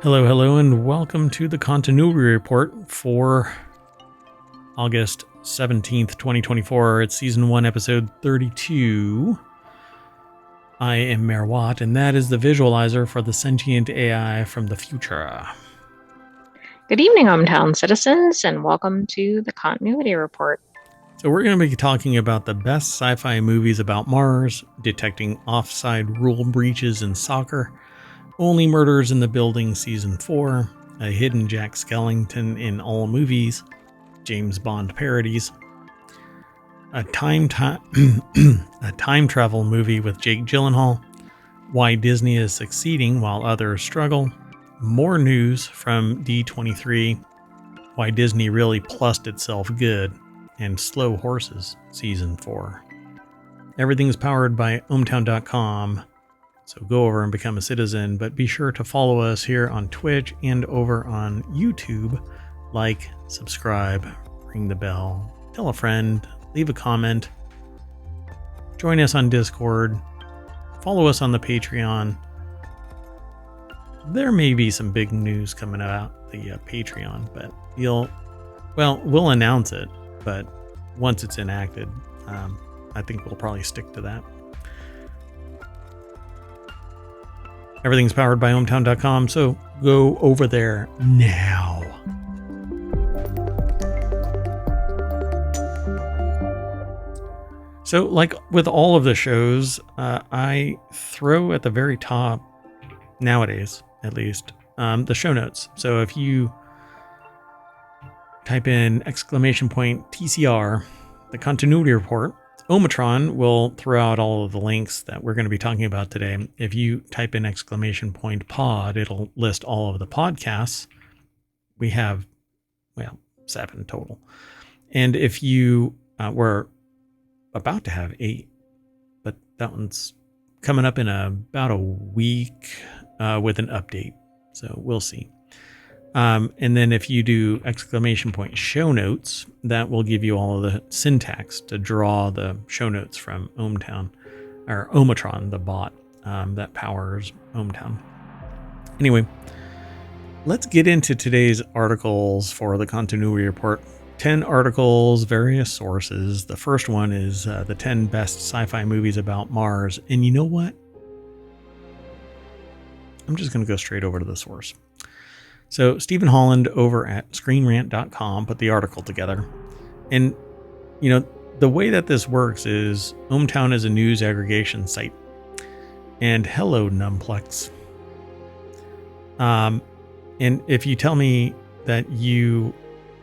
Hello, hello, and welcome to the Continuity Report for August 17th, 2024. It's Season 1, Episode 32. I am Mayor Watt, and that is the visualizer for the Sentient AI from the future. Good evening, ohmTown citizens, and welcome to the Continuity Report. So we're going to be talking about the best sci-fi movies about Mars, detecting offside rule breaches in soccer, Only Murders in the Building Season 4, a hidden Jack Skellington in all movies, James Bond parodies, a time travel movie with Jake Gyllenhaal, why Disney is succeeding while others struggle, more news from D23, why Disney really plussed itself good, and Slow Horses Season 4. Everything's powered by ohmTown.com. So go over and become a citizen, but be sure to follow us here on Twitch and over on YouTube. Like, subscribe, ring the bell, tell a friend, leave a comment, join us on Discord, follow us on the Patreon. There may be some big news coming about the Patreon, but we'll announce it, but once it's enacted, I think we'll probably stick to that. Everything's powered by ohmTown.com, so go over there now. So, like with all of the shows, I throw at the very top, nowadays at least, the show notes. So if you type in !TCR, the Continuity Report, ohmTown will throw out all of the links that we're going to be talking about today. If you type in !pod, it'll list all of the podcasts. We have, 7 total. And if you were about to have 8, but that one's coming up in about a week with an update. So we'll see. And then if you do !show notes, that will give you all of the syntax to draw the show notes from ohmTown, or ohmTown, the bot that powers ohmTown. Anyway, let's get into today's articles for the Continuity Report. 10 articles, various sources. The first one is the 10 best sci-fi movies about Mars. And you know what? I'm just going to go straight over to the source. So Stephen Holland over at ScreenRant.com put the article together. And, the way that this works is ohmTown is a news aggregation site. And hello, Numplex. And if you tell me that you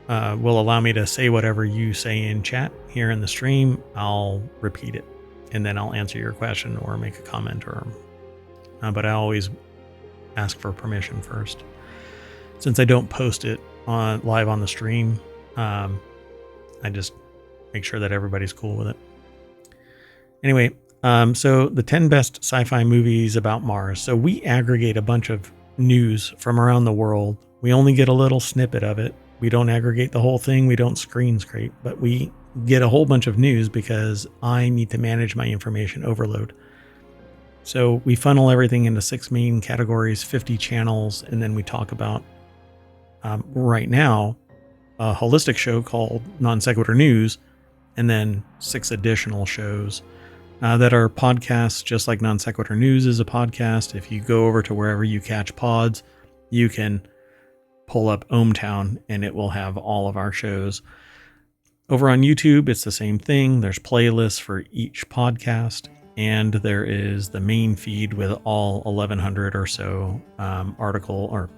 will allow me to say whatever you say in chat here in the stream, I'll repeat it. And then I'll answer your question or make a comment. But I always ask for permission first. Since I don't post it live on the stream, I just make sure that everybody's cool with it. Anyway, so the 10 best sci-fi movies about Mars. So we aggregate a bunch of news from around the world. We only get a little snippet of it. We don't aggregate the whole thing. We don't screen scrape, but we get a whole bunch of news because I need to manage my information overload. So we funnel everything into 6 main categories, 50 channels, and then we talk about right now, a holistic show called Non Sequitur News, and then 6 additional shows that are podcasts, just like Non Sequitur News is a podcast. If you go over to wherever you catch pods, you can pull up ohmTown and it will have all of our shows. Over on YouTube, it's the same thing. There's playlists for each podcast, and there is the main feed with all 1,100 or so article or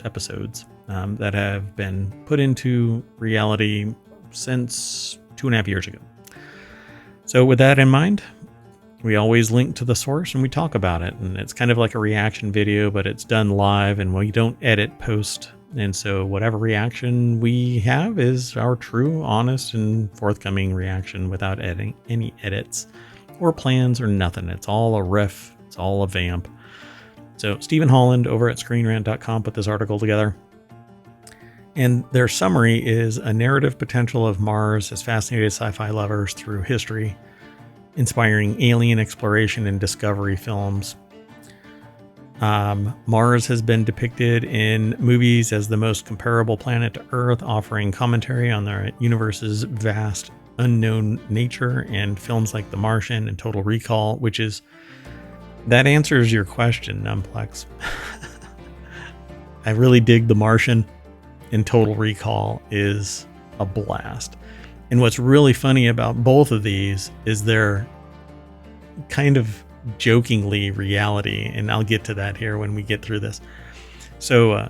episodes that have been put into reality since 2.5 years ago. So with that in mind, we always link to the source and we talk about it. And it's kind of like a reaction video, but it's done live and we don't edit post. And so whatever reaction we have is our true, honest, and forthcoming reaction without any edits or plans or nothing. It's all a riff. It's all a vamp. So Stephen Holland over at ScreenRant.com put this article together. And their summary is a narrative potential of Mars has fascinated sci-fi lovers through history, inspiring alien exploration and discovery films. Mars has been depicted in movies as the most comparable planet to Earth, offering commentary on the universe's vast unknown nature, and films like The Martian and Total Recall, that answers your question, Numplex. I really dig The Martian, and Total Recall is a blast. And what's really funny about both of these is they're kind of jokingly reality, and I'll get to that here when we get through this. So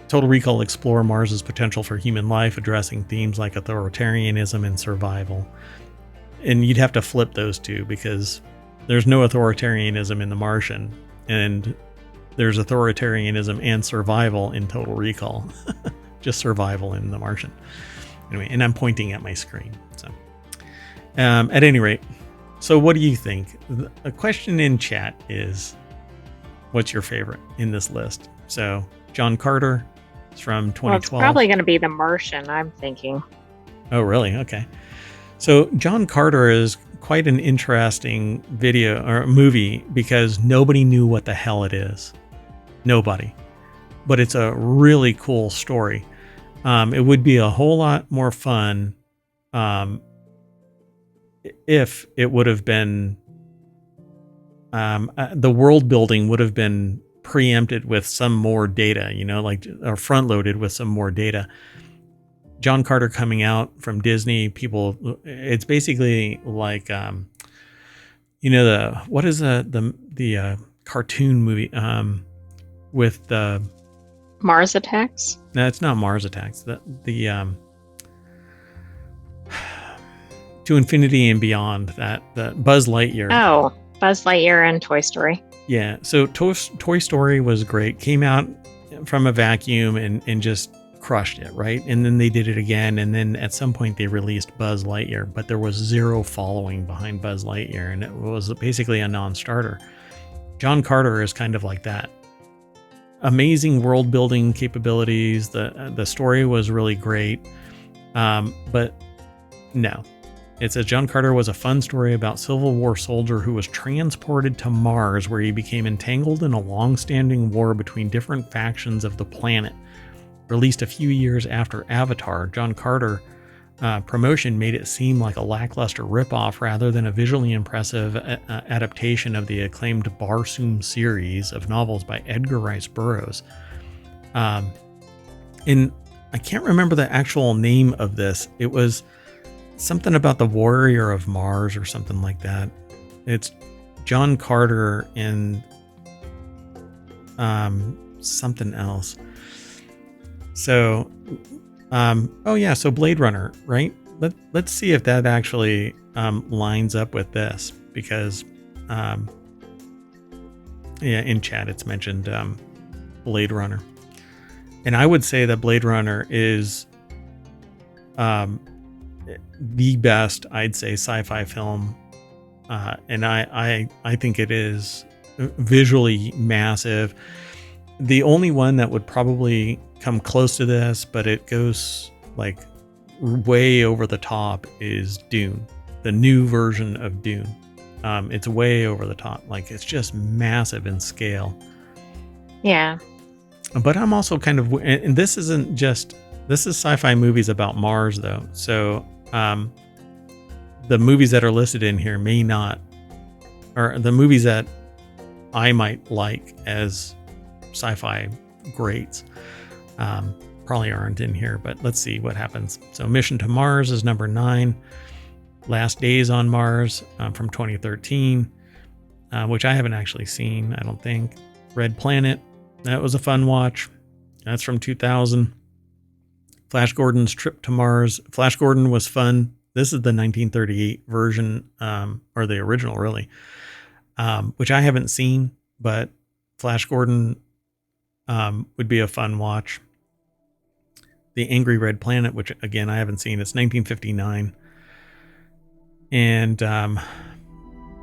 Total Recall explore Mars's potential for human life, addressing themes like authoritarianism and survival. And you'd have to flip those two, because there's no authoritarianism in The Martian, and there's authoritarianism and survival in Total Recall. Just survival in The Martian. Anyway, and I'm pointing at my screen. So at any rate, so what do you think? A question in chat is, what's your favorite in this list? So John Carter is from 2012. Well, it's probably going to be The Martian, I'm thinking. Oh, really? Okay. So John Carter is quite an interesting video or movie, because nobody knew what the hell it is. Nobody. But it's a really cool story. It would be a whole lot more fun if it would have been, the world building would have been preempted with some more data, or front loaded with some more data. John Carter coming out from Disney, it's basically like, what is the cartoon movie with the Mars Attacks? No, it's not Mars Attacks. The To Infinity and Beyond, the Buzz Lightyear. Oh, Buzz Lightyear and Toy Story. Yeah, so Toy Story was great. Came out from a vacuum and just crushed it, right? And then they did it again, and then at some point they released Buzz Lightyear, but there was zero following behind Buzz Lightyear, and it was basically a non-starter. John Carter is kind of like that. Amazing world building capabilities. The story was really great, but no. It says John Carter was a fun story about Civil War soldier who was transported to Mars, where he became entangled in a long-standing war between different factions of the planet. Released a few years after Avatar, John Carter promotion made it seem like a lackluster ripoff rather than a visually impressive adaptation of the acclaimed Barsoom series of novels by Edgar Rice Burroughs. And I can't remember the actual name of this. It was something about the Warrior of Mars or something like that. It's John Carter and something else. So so Blade Runner, right? Let's see if that actually lines up with this, because in chat it's mentioned Blade Runner, and I would say that Blade Runner is the best, I'd say, sci-fi film, and I think it is visually massive. The only one that would probably come close to this, but it goes like way over the top, is Dune, the new version of Dune. It's way over the top, like it's just massive in scale. Yeah. But I'm also kind of, and this is sci-fi movies about Mars though. So the movies that are listed in here may not, or the movies that I might like as sci-fi greats probably aren't in here, but let's see what happens. So Mission to Mars is number 9. Last Days on Mars from 2013, which I haven't actually seen, I don't think. Red Planet, that was a fun watch. That's from 2000. Flash Gordon's Trip to Mars. Flash Gordon was fun. This is the 1938 version, or the original really, which I haven't seen, but Flash Gordon would be a fun watch. The Angry Red Planet, which again I haven't seen, it's 1959. And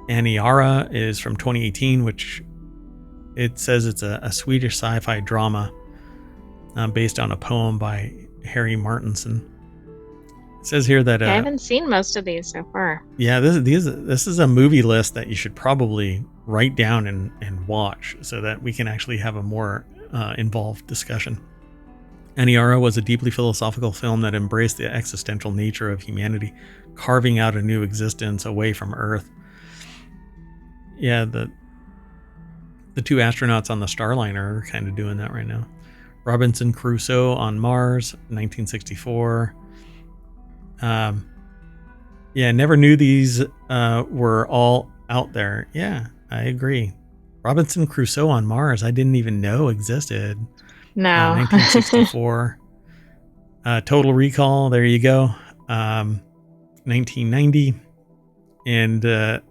Aniara is from 2018, which it says it's a Swedish sci-fi drama based on a poem by Harry Martinson. It says here that I haven't seen most of these so far. yeah, this is a movie list that you should probably write down and watch so that we can actually have a more involved discussion. Aniara was a deeply philosophical film that embraced the existential nature of humanity, carving out a new existence away from Earth. Yeah, the two astronauts on the Starliner are kind of doing that right now. Robinson Crusoe on Mars, 1964. Yeah, never knew these were all out there. Yeah, I agree. Robinson Crusoe on Mars, I didn't even know existed. No. 1964. Total Recall, there you go. 1990. And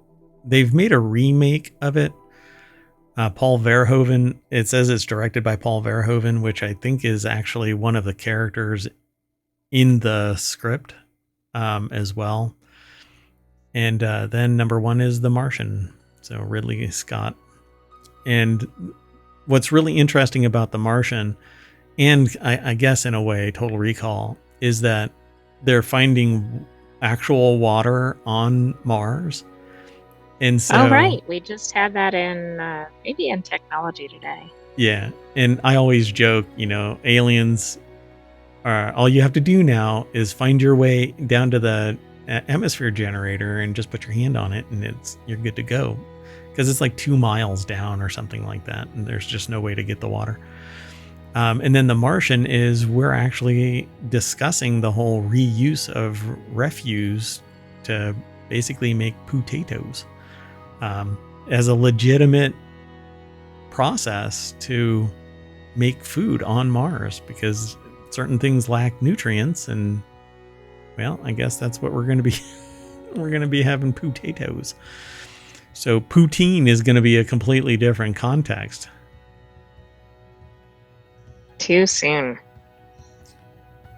they've made a remake of it. Paul Verhoeven, it says it's directed by Paul Verhoeven, which I think is actually one of the characters in the script as well. And then number 1 is The Martian, so Ridley Scott. And what's really interesting about The Martian, and I guess in a way Total Recall, is that they're finding actual water on Mars. And so, oh, right. We just had that in maybe in Technology Today. Yeah. And I always joke, aliens are, all you have to do now is find your way down to the atmosphere generator and just put your hand on it and you're good to go. Because it's like 2 miles down or something like that. And there's just no way to get the water. And then The Martian is we're actually discussing the whole reuse of refuse to basically make potatoes as a legitimate process to make food on Mars, because certain things lack nutrients. And well, I guess that's what we're going to be. We're going to be having potatoes. So poutine is going to be a completely different context. Too soon.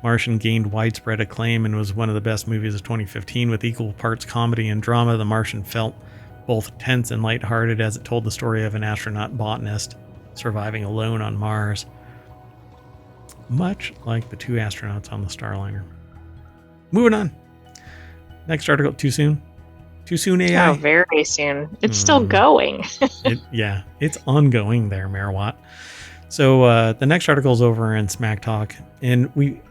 Martian gained widespread acclaim and was one of the best movies of 2015 with equal parts comedy and drama. The Martian felt both tense and lighthearted as it told the story of an astronaut botanist surviving alone on Mars, much like the 2 astronauts on the Starliner. Moving on. Next article. Too soon? Too soon AI? Oh, very soon. It's still going. Yeah, it's ongoing there, Marawatt. So the next article is over in Smack Talk, and we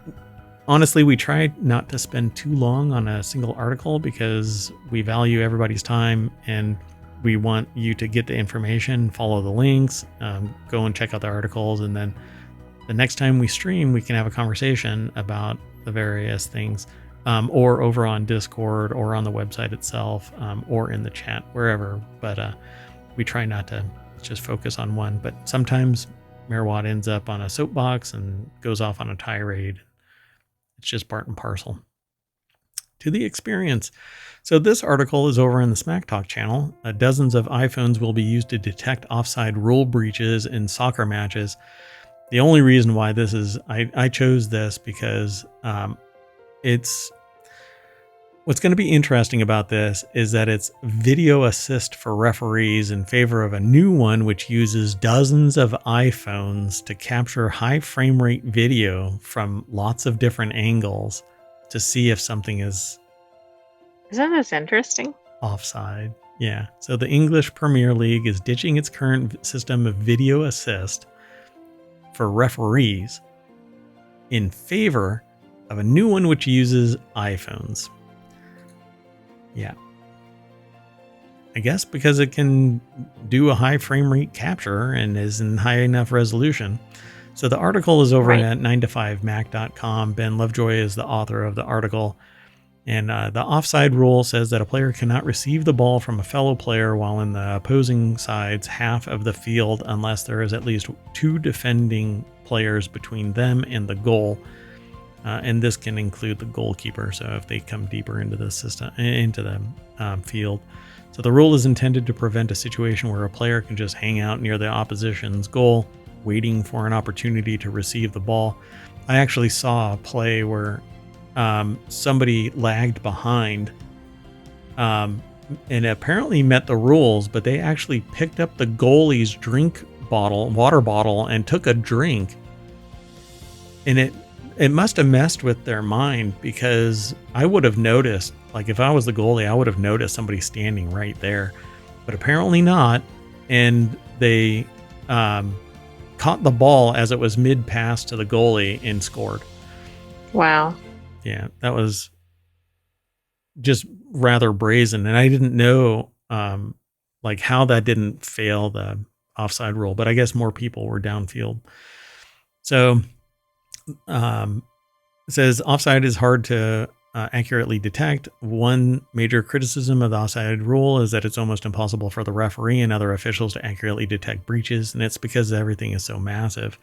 try not to spend too long on a single article because we value everybody's time and we want you to get the information, follow the links, go and check out the articles, and then the next time we stream, we can have a conversation about the various things, or over on Discord or on the website itself, or in the chat, wherever. But we try not to just focus on one, but sometimes Marawatt ends up on a soapbox and goes off on a tirade. It's just part and parcel to the experience. So this article is over in the Smack Talk channel. Dozens of iPhones will be used to detect offside rule breaches in soccer matches. The only reason why this is, I chose this because it's, what's going to be interesting about this is that it's video assist for referees in favor of a new one which uses dozens of iPhones to capture high frame rate video from lots of different angles to see if something is... Isn't this interesting? Offside. Yeah. So the English Premier League is ditching its current system of video assist for referees in favor of a new one which uses iPhones. Yeah. I guess because it can do a high frame rate capture and is in high enough resolution. So the article is over at 9to5mac.com. Ben Lovejoy is the author of the article. And the offside rule says that a player cannot receive the ball from a fellow player while in the opposing side's half of the field unless there is at least 2 defending players between them and the goal. And this can include the goalkeeper. So if they come deeper into the system, into the field. So the rule is intended to prevent a situation where a player can just hang out near the opposition's goal, waiting for an opportunity to receive the ball. I actually saw a play where somebody lagged behind and apparently met the rules, but they actually picked up the goalie's water bottle and took a drink. And it must have messed with their mind, because I would have noticed, like if I was the goalie, I would have noticed somebody standing right there, but apparently not. And they caught the ball as it was mid pass to the goalie and scored. Wow. Yeah, that was just rather brazen. And I didn't know like how that didn't fail the offside rule, but I guess more people were downfield. So it says offside is hard to accurately detect. One major criticism of the offside rule is that it's almost impossible for the referee and other officials to accurately detect breaches, and it's because everything is so massive.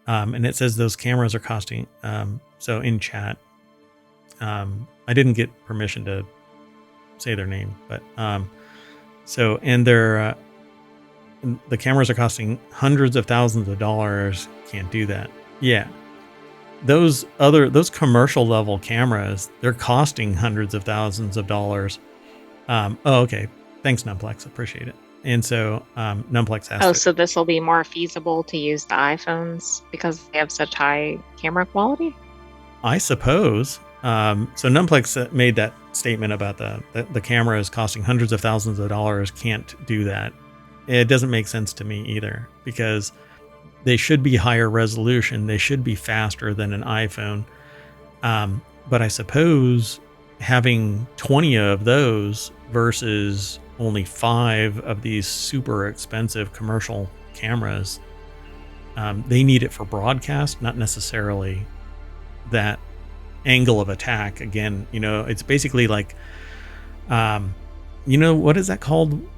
And it says those cameras are costing. So in chat, I didn't get permission to say their name, but so and they're the cameras are costing hundreds of thousands of dollars. Can't do that. Yeah. Those commercial level cameras, they're costing hundreds of thousands of dollars. Okay. Thanks, Numplex. Appreciate it. And so Numplex asked. Oh, so this will be more feasible to use the iPhones because they have such high camera quality? I suppose. So Numplex made that statement about the cameras costing hundreds of thousands of dollars. Can't do that. It doesn't make sense to me either, because they should be higher resolution. They should be faster than an iPhone. But I suppose having 20 of those versus only 5 of these super expensive commercial cameras, they need it for broadcast, not necessarily that angle of attack. Again, it's basically like, what is that called?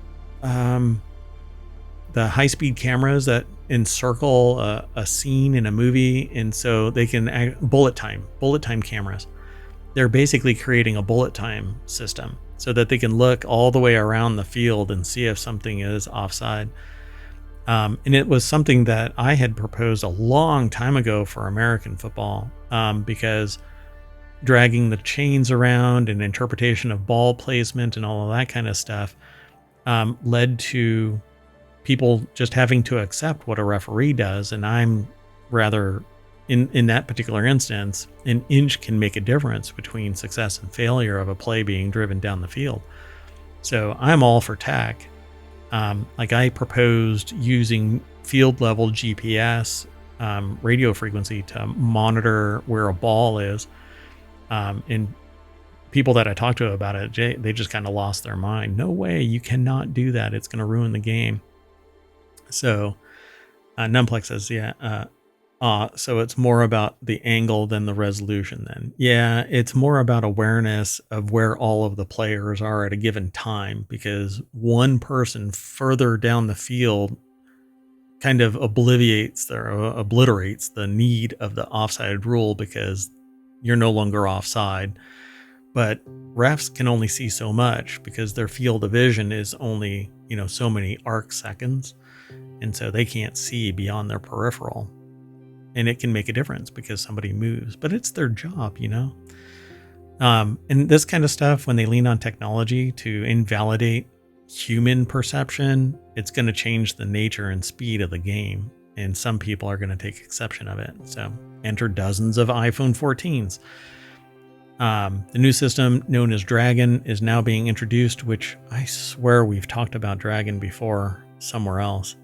The high-speed cameras that encircle a scene in a movie, and so they can bullet time cameras. They're basically creating a bullet time system so that they can look all the way around the field and see if something is offside. And it was something that I had proposed a long time ago for American football, because dragging the chains around and interpretation of ball placement and all of that kind of stuff led to people just having to accept what a referee does. And I'm rather, in that particular instance, an inch can make a difference between success and failure of a play being driven down the field. So I'm all for tech. Like I proposed using field level GPS radio frequency to monitor where a ball is. And people that I talked to about it, they just kind of lost their mind. No way, you cannot do that. It's going to ruin the game. So Numplex says, so it's more about the angle than the resolution then. Yeah, it's more about awareness of where all of the players are at a given time, because one person further down the field kind of obliterates the need of the offside rule, because you're no longer offside. But refs can only see so much because their field of vision is only, so many arc seconds. And so they can't see beyond their peripheral. And it can make a difference because somebody moves, but it's their job, And this kind of stuff, when they lean on technology to invalidate human perception, it's going to change the nature and speed of the game. And some people are going to take exception of it. So enter dozens of iPhone 14s. The new system known as Dragon is now being introduced, which I swear we've talked about Dragon before somewhere else.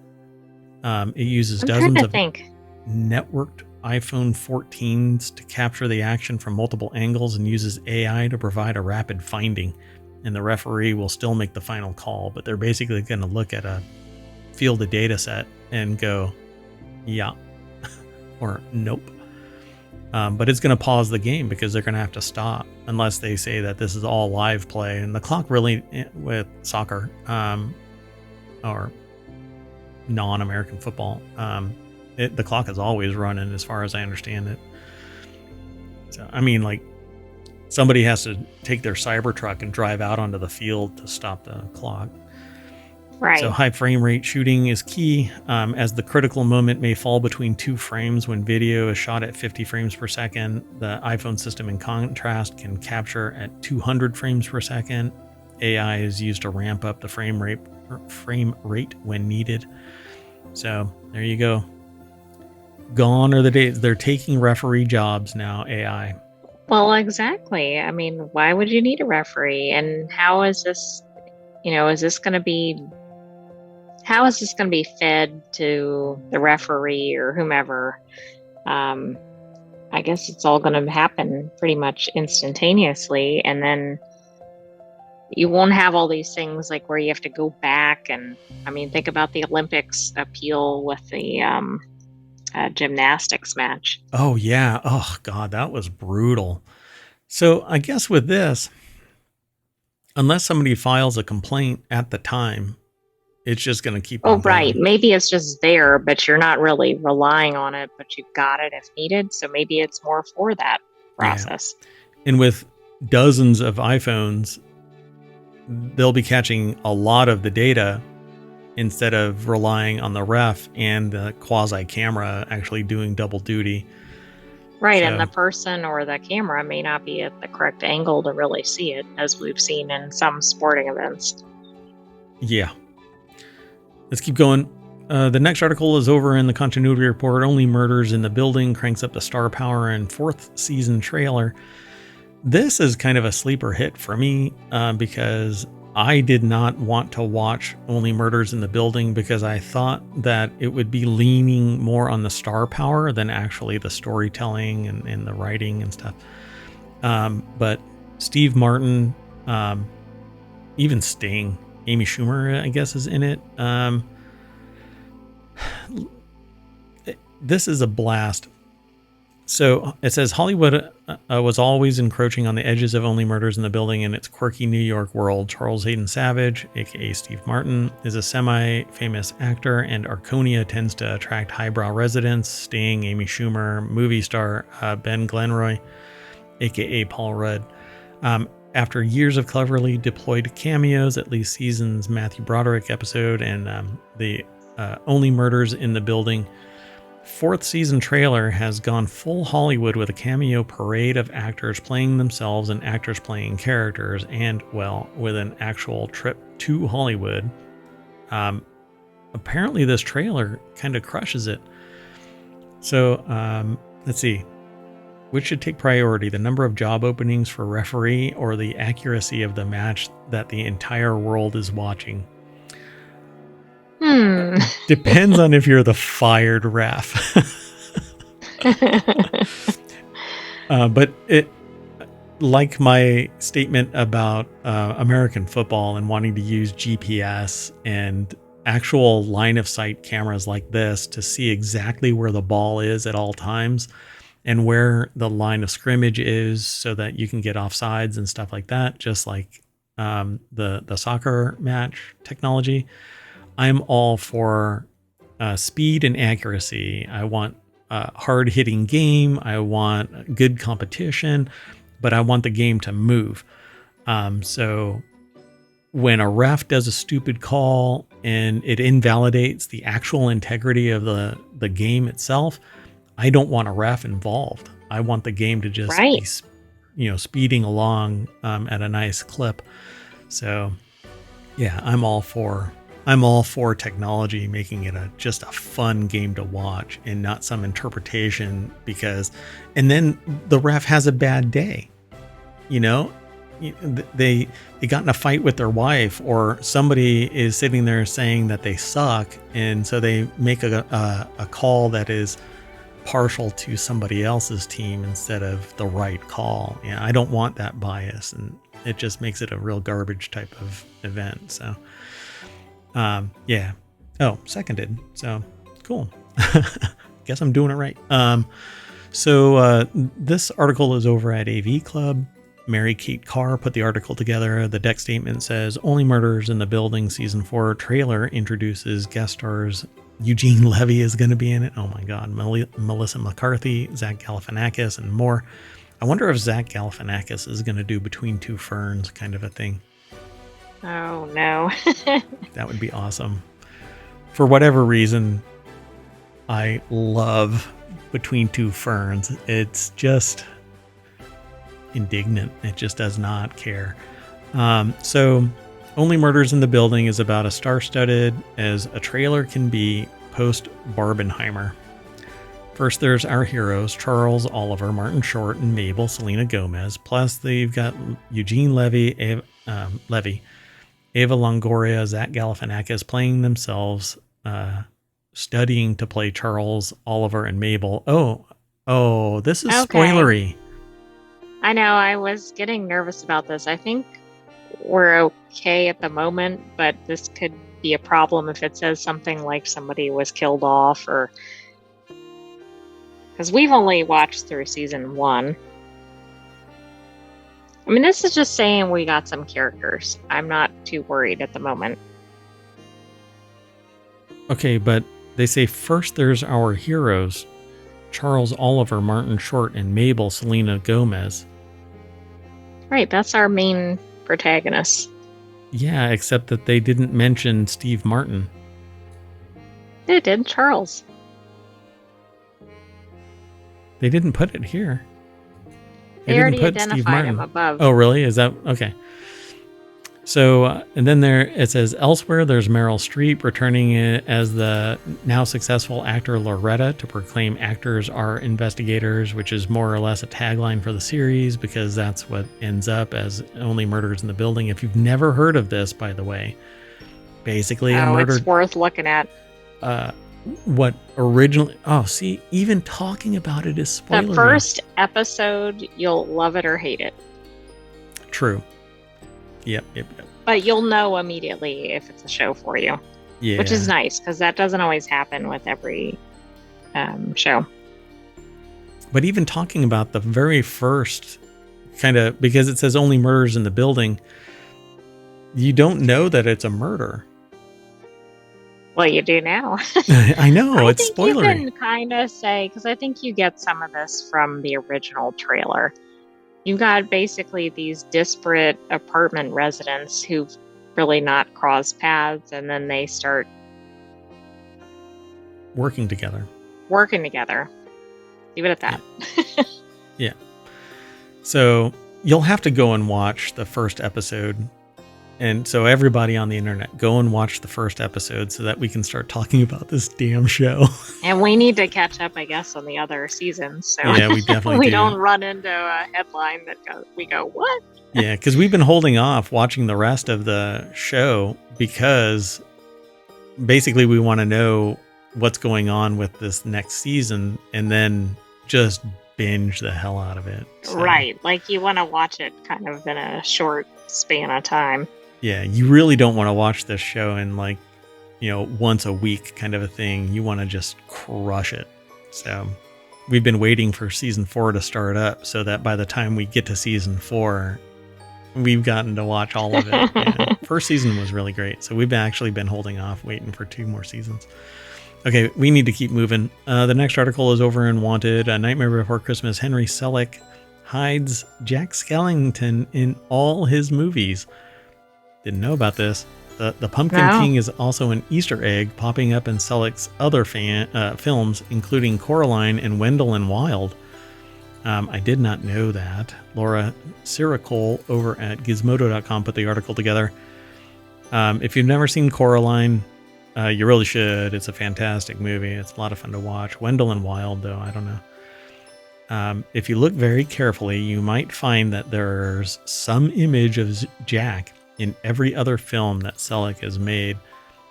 It uses dozens of networked iPhone 14s to capture the action from multiple angles and uses AI to provide a rapid finding. And the referee will still make the final call, but they're basically going to look at a field of data set and go, yeah, or nope. But it's going to pause the game because they're going to have to stop unless they say that this is all live play. And the clock really, with soccer or non-American football, the clock is always running as far as I understand it. So, I mean, like, somebody has to take their Cybertruck and drive out onto the field to stop the clock. Right. So high frame rate shooting is key, as the critical moment may fall between 2 frames when video is shot at 50 frames per second. The iPhone system, in contrast, can capture at 200 frames per second. AI is used to ramp up the frame rate when needed. So there you go. Gone are the days. They're taking referee jobs now, AI. Well, exactly. I mean, why would you need a referee? And how is this, is this going to be, how is this going to be fed to the referee or whomever? Um, I guess it's all going to happen pretty much instantaneously. And then you won't have all these things like where you have to go back. And I mean, think about the Olympics appeal with the gymnastics match. Oh, yeah. Oh, God, that was brutal. So I guess with this, unless somebody files a complaint at the time, it's just going to keep Oh, on right. going. Maybe it's just there, but you're not really relying on it, but you've got it if needed. So maybe it's more for that Yeah. process. And with dozens of iPhones, they'll be catching a lot of the data instead of relying on the ref and the quasi camera actually doing double duty. Right. So, And the person or the camera may not be at the correct angle to really see it, as we've seen in some sporting events. yeah. Let's keep going. The next article is over in the continuity report. Only Murders in the Building cranks up the star power and 4th season trailer. This is kind of a sleeper hit for me because I did not want to watch Only Murders in the Building because I thought that it would be leaning more on the star power than actually the storytelling and the writing and stuff. But Steve Martin, even Sting, Amy Schumer, I guess, is in it. This is a blast. So it says Hollywood was always encroaching on the edges of Only Murders in the Building in its quirky New York world. Charles Hayden Savage, aka Steve Martin, is a semi-famous actor, and Arconia tends to attract highbrow residents. Sting, Amy Schumer, movie star Ben Glenroy, aka Paul Rudd. After years of cleverly deployed cameos, at least season's Matthew Broderick episode and the Only Murders in the Building 4th season trailer has gone full Hollywood with a cameo parade of actors playing themselves and actors playing characters, and, well, with an actual trip to Hollywood. Apparently this trailer kind of crushes it. So, let's see. Which should take priority, the number of job openings for referee or the accuracy of the match that the entire world is watching? Depends on if you're the fired ref. But it, like my statement about American football and wanting to use GPS and actual line of sight cameras like this to see exactly where the ball is at all times and where the line of scrimmage is so that you can get offsides and stuff like that, just like the soccer match technology. I'm all for speed and accuracy. I want a hard-hitting game. I want good competition, but I want the game to move. So when a ref does a stupid call and it invalidates the actual integrity of the game itself, I don't want a ref involved. I want the game to just be, speeding along at a nice clip. So, yeah, I'm all for technology making it just a fun game to watch and not some interpretation and then the ref has a bad day. They got in a fight with their wife, or somebody is sitting there saying that they suck, and so they make a call that is partial to somebody else's team instead of the right call. Yeah, I don't want that bias, and it just makes it a real garbage type of event. So yeah. Oh, seconded. So cool. Guess I'm doing it right. So this article is over at AV Club. Mary Kate Carr put the article together. The deck statement says Only Murders in the Building Season 4 trailer introduces guest stars. Eugene Levy is going to be in it. Oh my God. Melissa McCarthy, Zach Galifianakis, and more. I wonder if Zach Galifianakis is going to do Between Two Ferns kind of a thing. Oh, no. That would be awesome. For whatever reason, I love Between Two Ferns. It's just indignant. It just does not care. So Only Murders in the Building is about a star-studded as a trailer can be post Barbenheimer. First, there's our heroes, Charles, Oliver, Martin Short, and Mabel, Selena Gomez. Plus, they've got Eugene Levy, Ava Longoria, Zach Galifianakis playing themselves, studying to play Charles, Oliver, and Mabel. Oh, this is spoilery. I know, I was getting nervous about this. I think we're okay at the moment, but this could be a problem if it says something like somebody was killed off, or because we've only watched through season 1. I mean, this is just saying we got some characters. I'm not too worried at the moment. Okay, but they say first there's our heroes, Charles, Oliver, Martin Short, and Mabel, Selena Gomez. Right, that's our main protagonist. Yeah, except that they didn't mention Steve Martin. They did, Charles. They didn't put it here. They already identified him above. Oh, really? Is that okay? So, and then there it says elsewhere there's Meryl Streep returning as the now successful actor Loretta to proclaim actors are investigators, which is more or less a tagline for the series because that's what ends up as Only Murders in the Building. If you've never heard of this, by the way, basically it's worth looking at. What originally? Oh, see, even talking about it is spoilery. The first episode, you'll love it or hate it. True. Yep. But you'll know immediately if it's a show for you. Yeah. Which is nice, because that doesn't always happen with every show. But even talking about the very first kind of, because it says Only Murders in the Building, you don't know that it's a murder. Well, you do now. I know, it's spoilery. You can kind of say, because I think you get some of this from the original trailer. You've got basically these disparate apartment residents who've really not crossed paths, and then they start working together. Leave it at that. Yeah. So you'll have to go and watch the first episode. And so everybody on the internet, go and watch the first episode so that we can start talking about this damn show. And we need to catch up, I guess, on the other seasons. So yeah, we definitely we don't run into a headline that we go, what? Yeah, because we've been holding off watching the rest of the show because basically we want to know what's going on with this next season and then just binge the hell out of it. So. Right. Like you want to watch it kind of in a short span of time. Yeah, you really don't want to watch this show in once a week kind of a thing. You want to just crush it. So we've been waiting for season 4 to start up so that by the time we get to season 4, we've gotten to watch all of it. Yeah. First season was really great. So we've actually been holding off waiting for 2 more seasons. Okay, we need to keep moving. The next article is over in Wanted. A Nightmare Before Christmas. Henry Selick hides Jack Skellington in all his movies. Didn't know about this. The Pumpkin King is also an Easter egg popping up in Selick's other films, including Coraline and Wendell and Wild. I did not know that. Laura Siricole over at Gizmodo.com put the article together. If you've never seen Coraline, you really should. It's a fantastic movie. It's a lot of fun to watch. Wendell and Wild, though, I don't know. If you look very carefully, you might find that there's some image of Jack in every other film that Selick has made,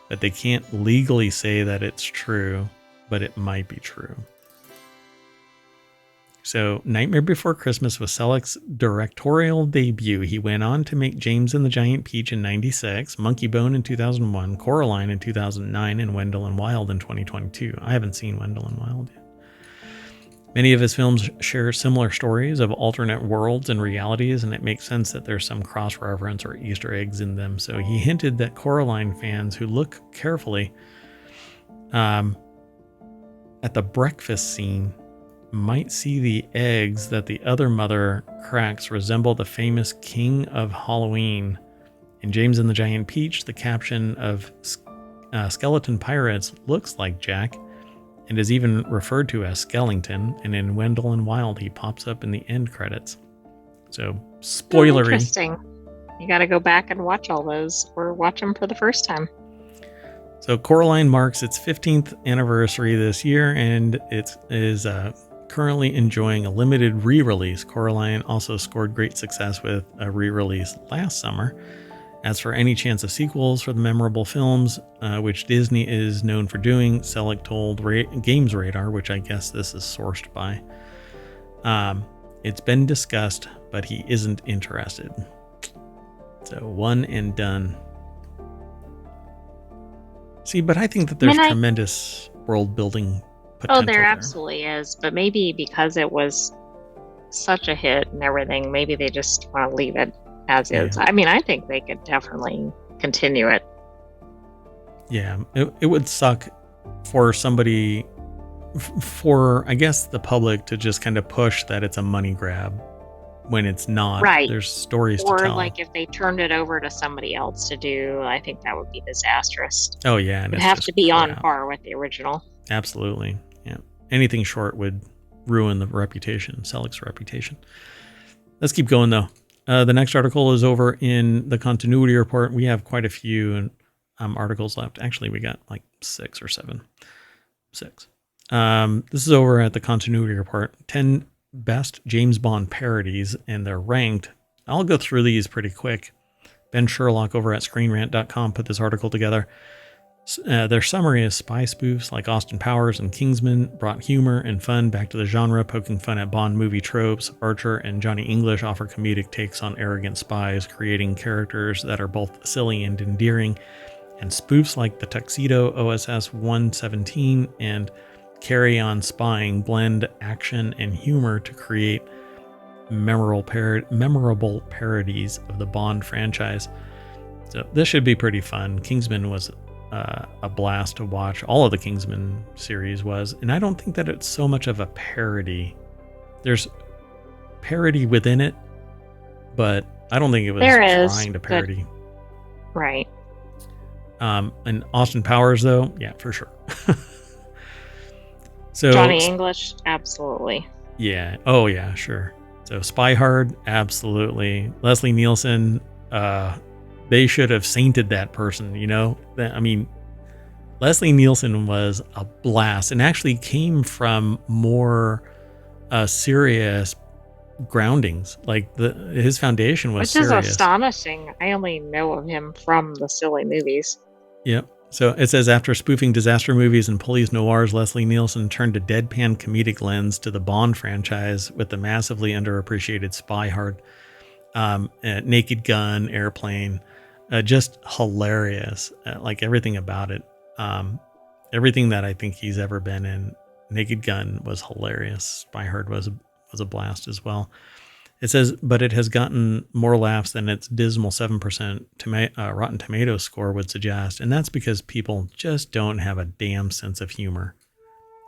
but they can't legally say that it's true, but it might be true. So, Nightmare Before Christmas was Selick's directorial debut. He went on to make James and the Giant Peach in '96, Monkey Bone in 2001, Coraline in 2009, and Wendell and Wild in 2022. I haven't seen Wendell and Wild yet. Many of his films share similar stories of alternate worlds and realities, and it makes sense that there's some cross-reference or Easter eggs in them. So he hinted that Coraline fans who look carefully at the breakfast scene might see the eggs that the other mother cracks resemble the famous King of Halloween. In James and the Giant Peach, the caption of Skeleton Pirates looks like Jack, and is even referred to as Skellington, and in Wendell and Wild, he pops up in the end credits. So, spoilery. Interesting. You got to go back and watch all those, or watch them for the first time. So Coraline marks its 15th anniversary this year, and it is currently enjoying a limited re-release. Coraline also scored great success with a re-release last summer. As for any chance of sequels for the memorable films, which Disney is known for doing, Selig told Games Radar, which I guess this is sourced by, it's been discussed, but he isn't interested. So one and done. See, but I think that there's tremendous world building potential. Oh, there absolutely is. But maybe because it was such a hit and everything, maybe they just want to leave it as is. I mean, I think they could definitely continue it. Yeah, it would suck for somebody, for I guess the public to just kind of push that it's a money grab when it's not. Right. There's stories to tell. Or like if they turned it over to somebody else to do, I think that would be disastrous. Oh yeah, and it'd have to be on par with the original. Absolutely, yeah. Anything short would ruin the reputation, Selig's reputation. Let's keep going though. The next article is over in the continuity report. We have quite a few articles left. Actually, we got like 6 or 7. 6. This is over at the continuity report. 10 best James Bond parodies, and they're ranked. I'll go through these pretty quick. Ben Sherlock over at ScreenRant.com put this article together. Their summary is spy spoofs like Austin Powers and Kingsman brought humor and fun back to the genre, poking fun at Bond movie tropes. Archer and Johnny English offer comedic takes on arrogant spies, creating characters that are both silly and endearing. And spoofs like the Tuxedo OSS 117 and Carry On Spying blend action and humor to create memorable parodies of the Bond franchise. So this should be pretty fun. Kingsman was a blast to watch. All of the Kingsman series was, and I don't think that it's so much of a parody. There's parody within it, but I don't think it was trying to parody. Right. And Austin Powers, though, yeah, for sure. So Johnny English, absolutely. Yeah. Oh, yeah, sure. So Spy Hard, absolutely. Leslie Nielsen, they should have sainted that person, you know? I mean, Leslie Nielsen was a blast and actually came from more serious groundings. Like his foundation was serious. Which is astonishing. I only know of him from the silly movies. Yep. So it says, after spoofing disaster movies and police noirs, Leslie Nielsen turned a deadpan comedic lens to the Bond franchise with the massively underappreciated Spy Hard, Naked Gun, Airplane, just hilarious. Like everything about it. Everything that I think he's ever been in. Naked Gun was hilarious. Spy Hard was a blast as well. It says, but it has gotten more laughs than its dismal 7% Rotten Tomatoes score would suggest, and that's because people just don't have a damn sense of humor.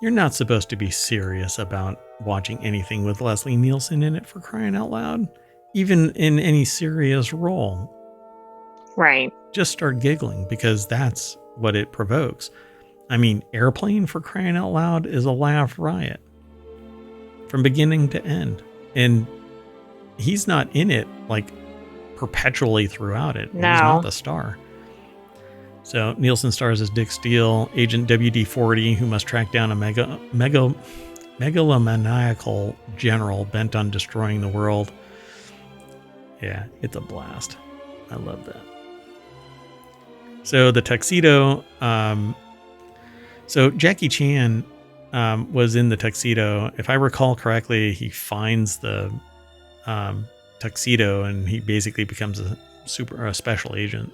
You're not supposed to be serious about watching anything with Leslie Nielsen in it, for crying out loud, even in any serious role. Right. Just start giggling, because that's what it provokes. I mean, Airplane, for crying out loud, is a laugh riot from beginning to end. And he's not in it like perpetually throughout it. No. He's not the star. So Nielsen stars as Dick Steele, Agent WD-40, who must track down a megalomaniacal general bent on destroying the world. Yeah, it's a blast. I love that. So the Tuxedo. So Jackie Chan was in the Tuxedo. If I recall correctly, he finds the Tuxedo and he basically becomes a special agent.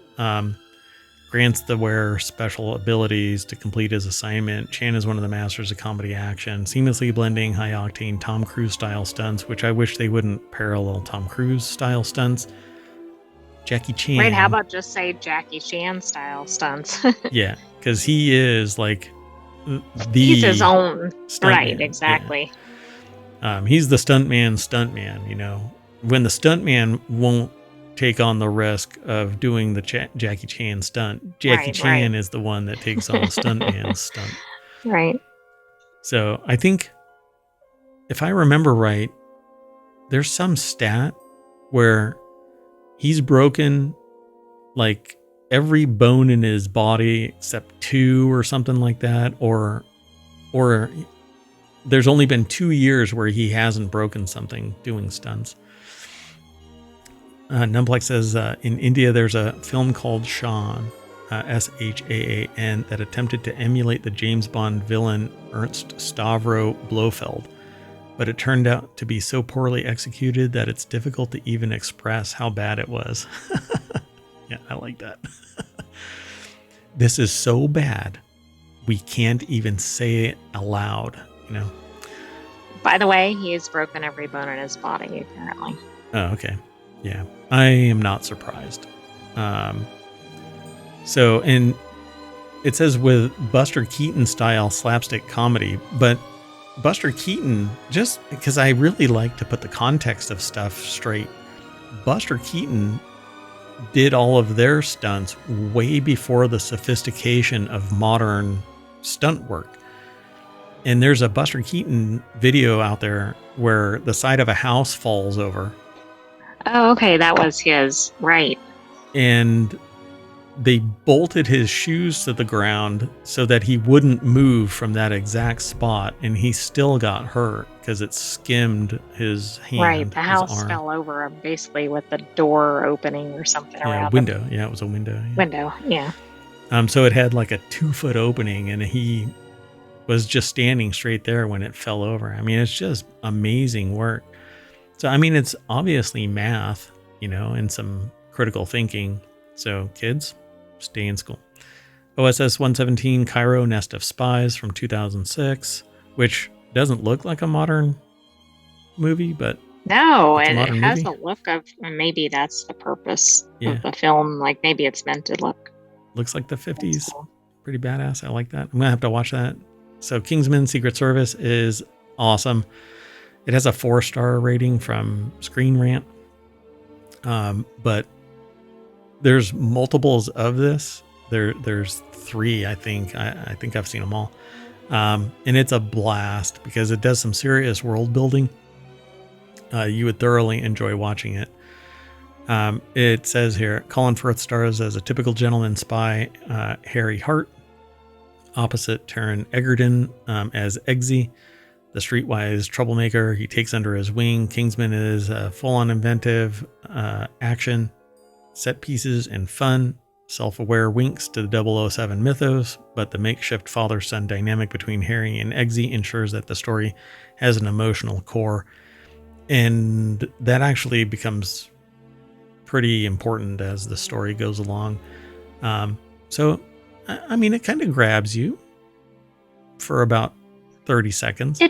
Grants the wearer special abilities to complete his assignment. Chan is one of the masters of comedy action, seamlessly blending high-octane Tom Cruise style stunts, which I wish they wouldn't parallel Tom Cruise style stunts. Jackie Chan. Right, how about just say Jackie Chan style stunts? Yeah, because he is like he's his own. Right, man. exactly. Yeah. He's the stuntman, you know. When the stuntman won't take on the risk of doing the Jackie Chan stunt, Jackie Chan is the one that takes on the stuntman's stunt. Right. So I think, if I remember right, there's some stat where he's broken like every bone in his body except 2 or something like that, or there's only been 2 years where he hasn't broken something doing stunts. Numplex says in India there's a film called Shaan, Shaan, that attempted to emulate the James Bond villain Ernst Stavro Blofeld, but it turned out to be so poorly executed that it's difficult to even express how bad it was. Yeah, I like that. This is so bad, we can't even say it aloud, you know? By the way, he has broken every bone in his body, apparently. Oh, okay. Yeah, I am not surprised. So, and it says with Buster Keaton style slapstick comedy, but Buster Keaton, just because I really like to put the context of stuff straight, Buster Keaton did all of their stunts way before the sophistication of modern stunt work. And there's a Buster Keaton video out there where the side of a house falls over. Oh, okay, that was his, right. And they bolted his shoes to the ground so that he wouldn't move from that exact spot, and he still got hurt because it skimmed his hand. Right, the house fell over him basically with the door opening or something around window. him. Yeah, it was a window. Yeah. Window, yeah. So it had like a 2-foot opening, and he was just standing straight there when it fell over. I mean, it's just amazing work. So, I mean, it's obviously math, you know, and some critical thinking. So, kids, stay in school. OSS 117 Cairo Nest of Spies from 2006, which doesn't look like a modern movie, but no, and it has a look of, and maybe that's the purpose of the film. Like maybe it's meant to look. Looks like the 50s. Pretty badass. I like that. I'm going to have to watch that. So Kingsman Secret Service is awesome. It has a 4-star rating from Screen Rant. But there's multiples of this. There's 3, I think. I think I've seen them all. And it's a blast because it does some serious world building. You would thoroughly enjoy watching it. It says here, Colin Firth stars as a typical gentleman spy, Harry Hart. Opposite Taron Egerton as Eggsy, the streetwise troublemaker he takes under his wing. Kingsman is full-on inventive action, set pieces, and fun. Self-aware winks to the 007 mythos, but the makeshift father-son dynamic between Harry and Eggsy ensures that the story has an emotional core. And that actually becomes pretty important as the story goes along. So, I mean, it kind of grabs you for about 30 seconds.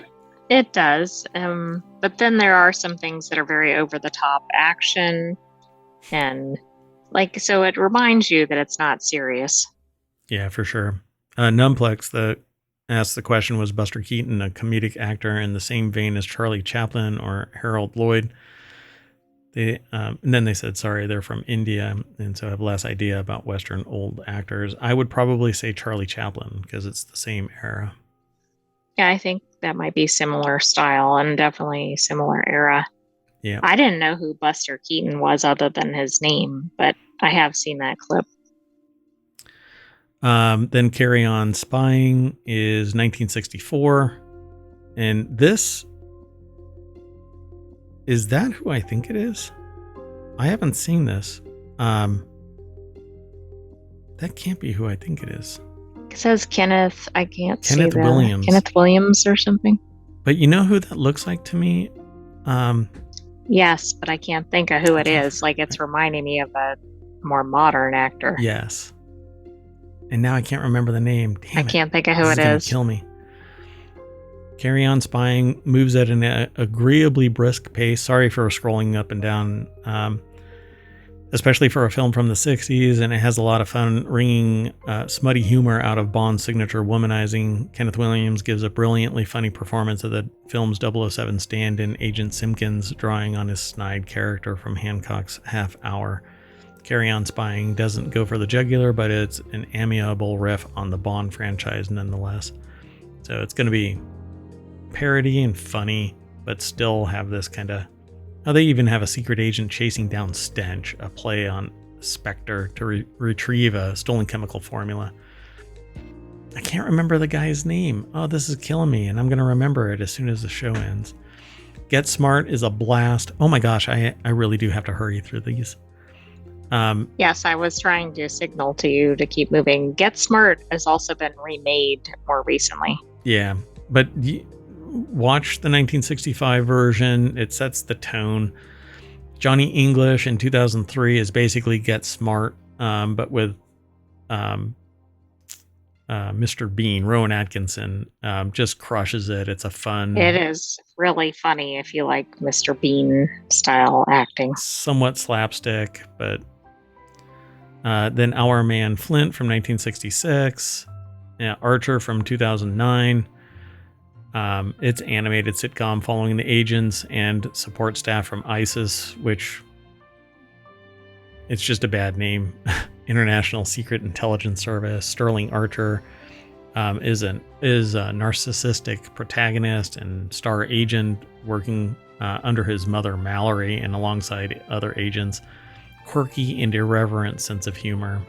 It does. But then there are some things that are very over the top action. And so it reminds you that it's not serious. Yeah, for sure. Numplex asked the question, was Buster Keaton a comedic actor in the same vein as Charlie Chaplin or Harold Lloyd? And then they said, sorry, they're from India, and so I have less idea about Western old actors. I would probably say Charlie Chaplin because it's the same era. Yeah, I think that might be similar style and definitely similar era. Yeah. I didn't know who Buster Keaton was other than his name, but I have seen that clip. Then Carry On Spying is 1964. And this... Is that who I think it is? I haven't seen this. That can't be who I think it is. It says Kenneth. I can't see Kenneth Williams. Kenneth Williams or something. But you know who that looks like to me? Yes, but I can't think of who it is. Like it's reminding me of a more modern actor. Yes. And now I can't remember the name. Damn I can't think of who it is. Kill me. Carry On Spying moves at an agreeably brisk pace. Sorry for scrolling up and down, especially for a film from the 60s, and it has a lot of fun wringing smutty humor out of Bond's signature womanizing. Kenneth Williams gives a brilliantly funny performance of the film's 007 stand-in, Agent Simpkins, drawing on his snide character from Hancock's Half Hour. Carry On Spying doesn't go for the jugular, but it's an amiable riff on the Bond franchise nonetheless. So it's going to be parody and funny, but still have this kind of... Oh, they even have a secret agent chasing down Stench, a play on Spectre to retrieve a stolen chemical formula. I can't remember the guy's name. Oh, this is killing me, and I'm going to remember it as soon as the show ends. Get Smart is a blast. Oh my gosh, I really do have to hurry through these. Yes, I was trying to signal to you to keep moving. Get Smart has also been remade more recently. Yeah, but watch the 1965 version. It sets the tone. Johnny English in 2003 is basically Get Smart, but with Mr. Bean, Rowan Atkinson, just crushes it. It's a fun... It is really funny if you like Mr. Bean style acting. Somewhat slapstick, but then Our Man Flint from 1966, Archer from 2009. It's animated sitcom following the agents and support staff from ISIS, which it's just a bad name. International Secret Intelligence Service. Sterling Archer is a narcissistic protagonist and star agent working under his mother Mallory and alongside other agents. Quirky and irreverent sense of humor.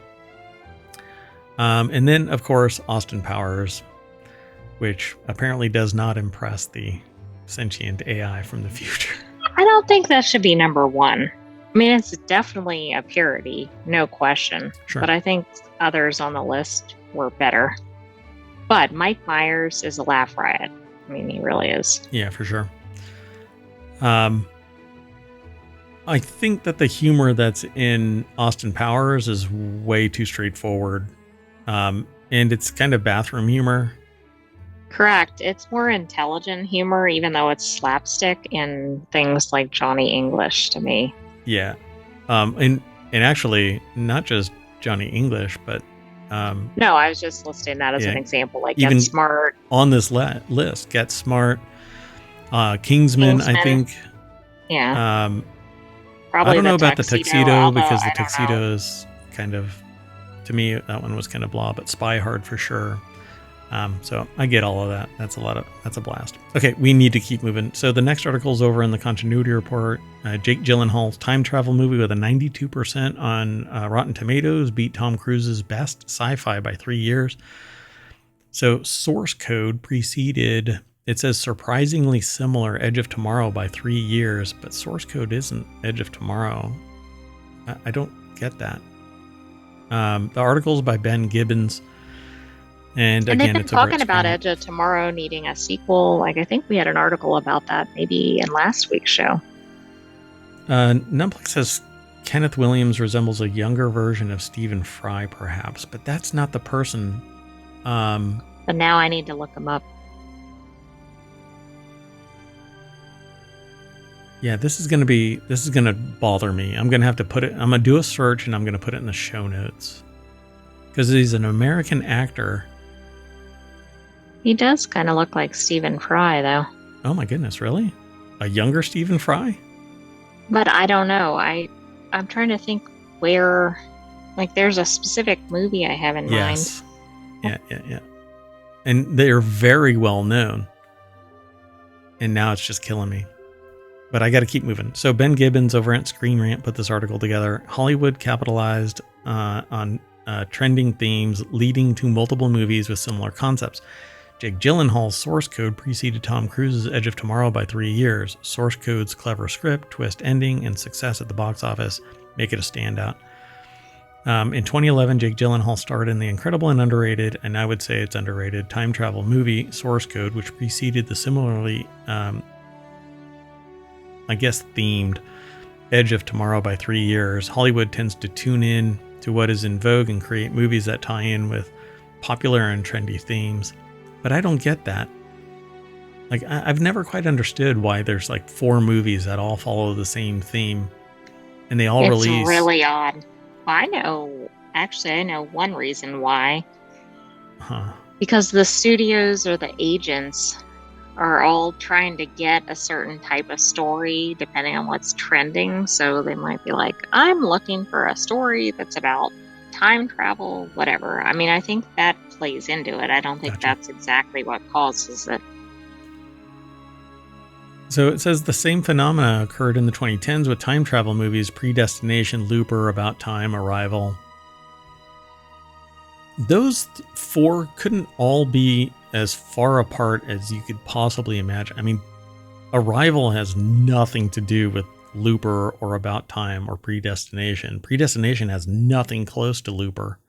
And then, of course, Austin Powers, which apparently does not impress the sentient AI from the future. I don't think that should be number one. I mean, it's definitely a purity, no question. Sure. But I think others on the list were better. But Mike Myers is a laugh riot. I mean, he really is. Yeah, for sure. I think that the humor that's in Austin Powers is way too straightforward. And it's kind of bathroom humor. Correct. It's more intelligent humor, even though it's slapstick in things like Johnny English to me. Yeah. And actually, not just Johnny English, but... no, I was just listing that as an example. Like even Get Smart. On this list, Get Smart, Kingsman, I think. Yeah. Probably I don't know about the tuxedo because the tuxedo is kind of, to me, that one was kind of blah, but Spy Hard for sure. So I get all of that. That's a blast. Okay, we need to keep moving. So the next article is over in the continuity report. Jake Gyllenhaal's time travel movie with a 92% on Rotten Tomatoes beat Tom Cruise's best sci-fi by 3 years. So source code preceded... It says surprisingly similar Edge of Tomorrow by 3 years, but source code isn't Edge of Tomorrow. I don't get that. The article's by Ben Gibbons. And again, they've it's been talking about Edge of Tomorrow needing a sequel. Like, I think we had an article about that maybe in last week's show. Netflix says Kenneth Williams resembles a younger version of Stephen Fry, perhaps, but that's not the person. But now I need to look him up. Yeah, this is going to bother me. I'm going to have to put it, I'm going to do a search and I'm going to put it in the show notes. Because he's an American actor. He does kind of look like Stephen Fry, though. Oh my goodness, really? A younger Stephen Fry? But I don't know. I'm trying to think where, like, there's a specific movie I have in mind. Yeah. And they're very well known. And now it's just killing me. But I got to keep moving. So Ben Gibbons over at Screen Rant put this article together. Hollywood capitalized on trending themes leading to multiple movies with similar concepts. Jake Gyllenhaal's source code preceded Tom Cruise's Edge of Tomorrow by 3 years. Source code's clever script, twist ending, and success at the box office make it a standout. In 2011, Jake Gyllenhaal starred in the incredible and underrated, and I would say it's underrated, time travel movie Source Code, which preceded the similarly... themed Edge of Tomorrow by 3 years. Hollywood tends to tune in to what is in vogue and create movies that tie in with popular and trendy themes. But I don't get that. Like, I've never quite understood why there's like 4 movies that all follow the same theme and they all release. It's really odd. I know one reason why. Huh. Because the studios or the agents are all trying to get a certain type of story depending on what's trending. So they might be like, I'm looking for a story that's about time travel, whatever. I mean, I think that plays into it. I don't think that's exactly what causes it. So it says the same phenomena occurred in the 2010s with time travel movies: Predestination, Looper, About Time, Arrival. Those four couldn't all be as far apart as you could possibly imagine. I mean, Arrival has nothing to do with Looper or About Time or Predestination. Predestination has nothing close to Looper.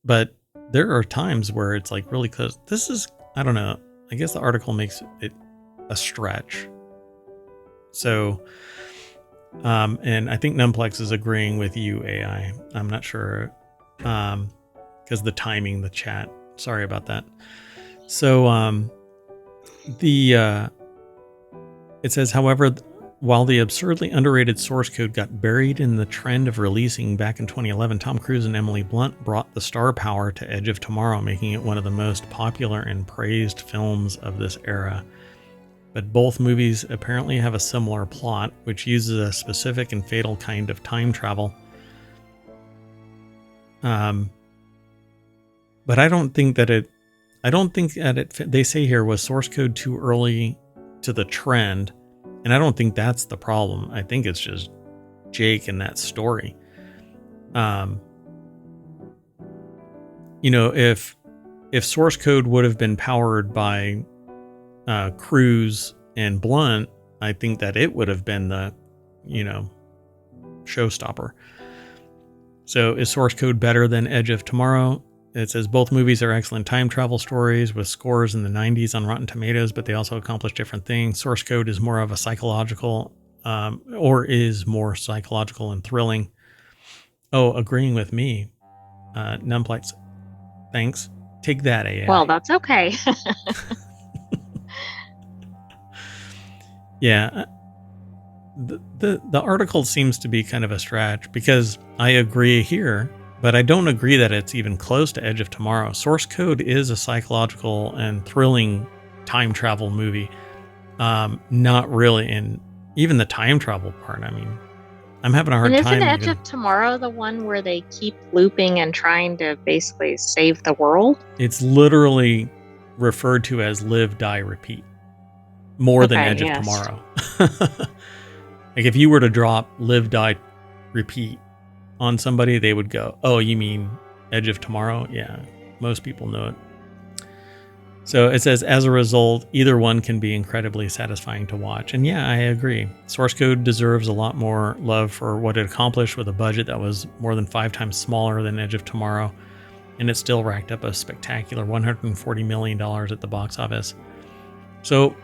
But there are times where it's like really close. This is, I don't know, I guess the article makes it a stretch. So, and I think Numplex is agreeing with you, AI. I'm not sure, because the timing, the chat. Sorry about that. So, it says, however, while the absurdly underrated source code got buried in the trend of releasing back in 2011, Tom Cruise and Emily Blunt brought the star power to Edge of Tomorrow, making it one of the most popular and praised films of this era. But both movies apparently have a similar plot, which uses a specific and fatal kind of time travel. But I don't think that it, they say here, was source code too early to the trend. And I don't think that's the problem. I think it's just Jake and that story. If source code would have been powered by Cruise and Blunt, I think that it would have been the, showstopper. So is source code better than Edge of Tomorrow? It says both movies are excellent time travel stories with scores in the 90s on Rotten Tomatoes, but they also accomplish different things. Source code is more of a psychological, is more psychological and thrilling. Oh, agreeing with me. Numplex, thanks. Take that, AI. Well, that's okay. Yeah. The article seems to be kind of a stretch because I agree here, but I don't agree that it's even close to Edge of Tomorrow. Source code is a psychological and thrilling time travel movie. Not really in even the time travel part. I mean, I'm having a hard and time. Isn't Edge of Tomorrow the one where they keep looping and trying to basically save the world? It's literally referred to as live, die, repeat. More than Edge of Tomorrow. Like if you were to drop live, die, repeat on somebody, they would go, oh, you mean Edge of Tomorrow? Yeah, most people know it. So it says, as a result, either one can be incredibly satisfying to watch. And yeah, I agree. Source code deserves a lot more love for what it accomplished with a budget that was more than 5 times smaller than Edge of Tomorrow. And it still racked up a spectacular $140 million at the box office. So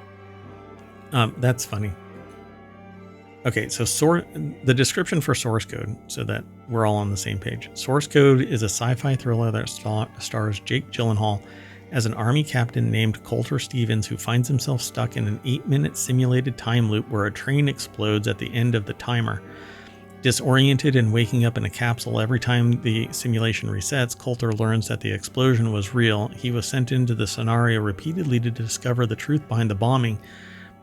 that's funny. Okay, so the description for source code, so that we're all on the same page. Source code is a sci-fi thriller that stars Jake Gyllenhaal as an army captain named Coulter Stevens who finds himself stuck in an 8-minute simulated time loop where a train explodes at the end of the timer. Disoriented and waking up in a capsule every time the simulation resets, Coulter learns that the explosion was real. He was sent into the scenario repeatedly to discover the truth behind the bombing,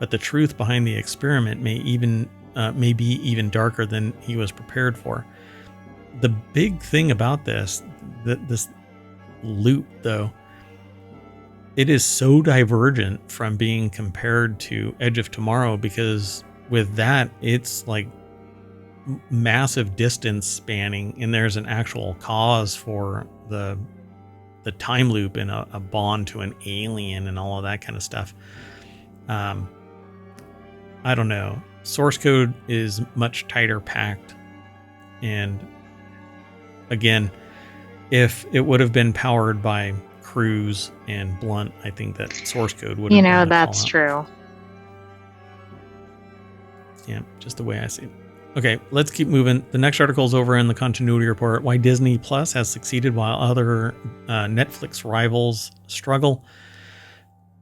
but the truth behind the experiment may be even darker than he was prepared for. The big thing about this loop, though, it is so divergent from being compared to Edge of Tomorrow, because with that, it's like massive distance spanning, and there's an actual cause for the time loop and a bond to an alien and all of that kind of stuff. I don't know. Source code is much tighter packed. And again, if it would have been powered by Cruise and Blunt, I think that source code would have been that's true. Yeah, just the way I see it. Okay, let's keep moving. The next article is over in the continuity report. Why Disney Plus has succeeded while other Netflix rivals struggle.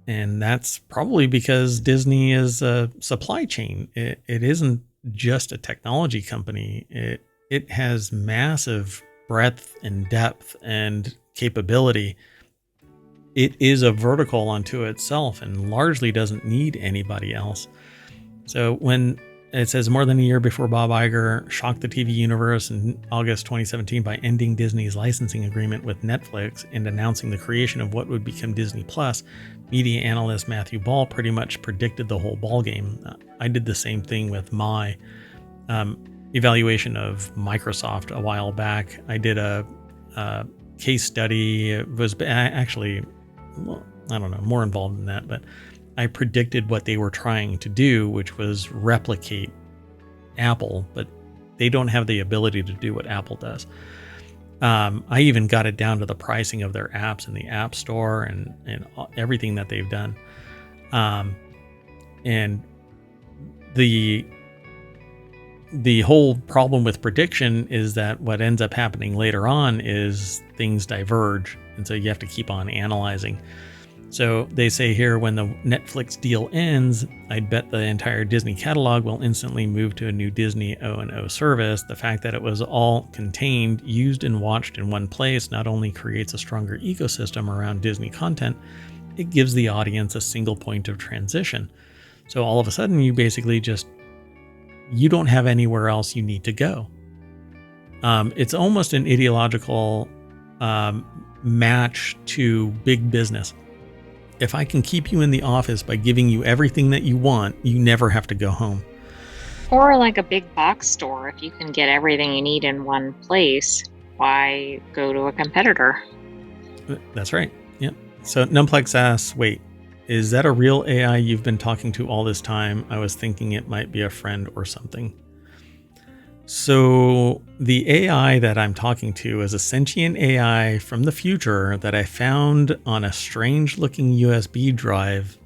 And that's probably because Disney is a supply chain. It isn't just a technology company. It has massive breadth and depth and capability. It is a vertical unto itself and largely doesn't need anybody else. So when it says more than a year before Bob Iger shocked the TV universe in August 2017 by ending Disney's licensing agreement with Netflix and announcing the creation of what would become Disney Plus, media analyst Matthew Ball pretty much predicted the whole ballgame. I did the same thing with my evaluation of Microsoft a while back. I did a case study. It was actually, well, I don't know, more involved than that, but I predicted what they were trying to do, which was replicate Apple, but they don't have the ability to do what Apple does. I even got it down to the pricing of their apps in the App Store and everything that they've done. And the whole problem with prediction is that what ends up happening later on is things diverge. And so you have to keep on analyzing. So they say here, when the Netflix deal ends, I'd bet the entire Disney catalog will instantly move to a new Disney O&O service. The fact that it was all contained, used, and watched in one place not only creates a stronger ecosystem around Disney content, it gives the audience a single point of transition. So all of a sudden, you basically you don't have anywhere else you need to go. It's almost an ideological match to big business. If I can keep you in the office by giving you everything that you want, you never have to go home. Or like a big box store. If you can get everything you need in one place, why go to a competitor? That's right. Yeah. So Numplex asks, wait, is that a real AI you've been talking to all this time? I was thinking it might be a friend or something. So the AI that I'm talking to is a sentient AI from the future that I found on a strange looking USB drive.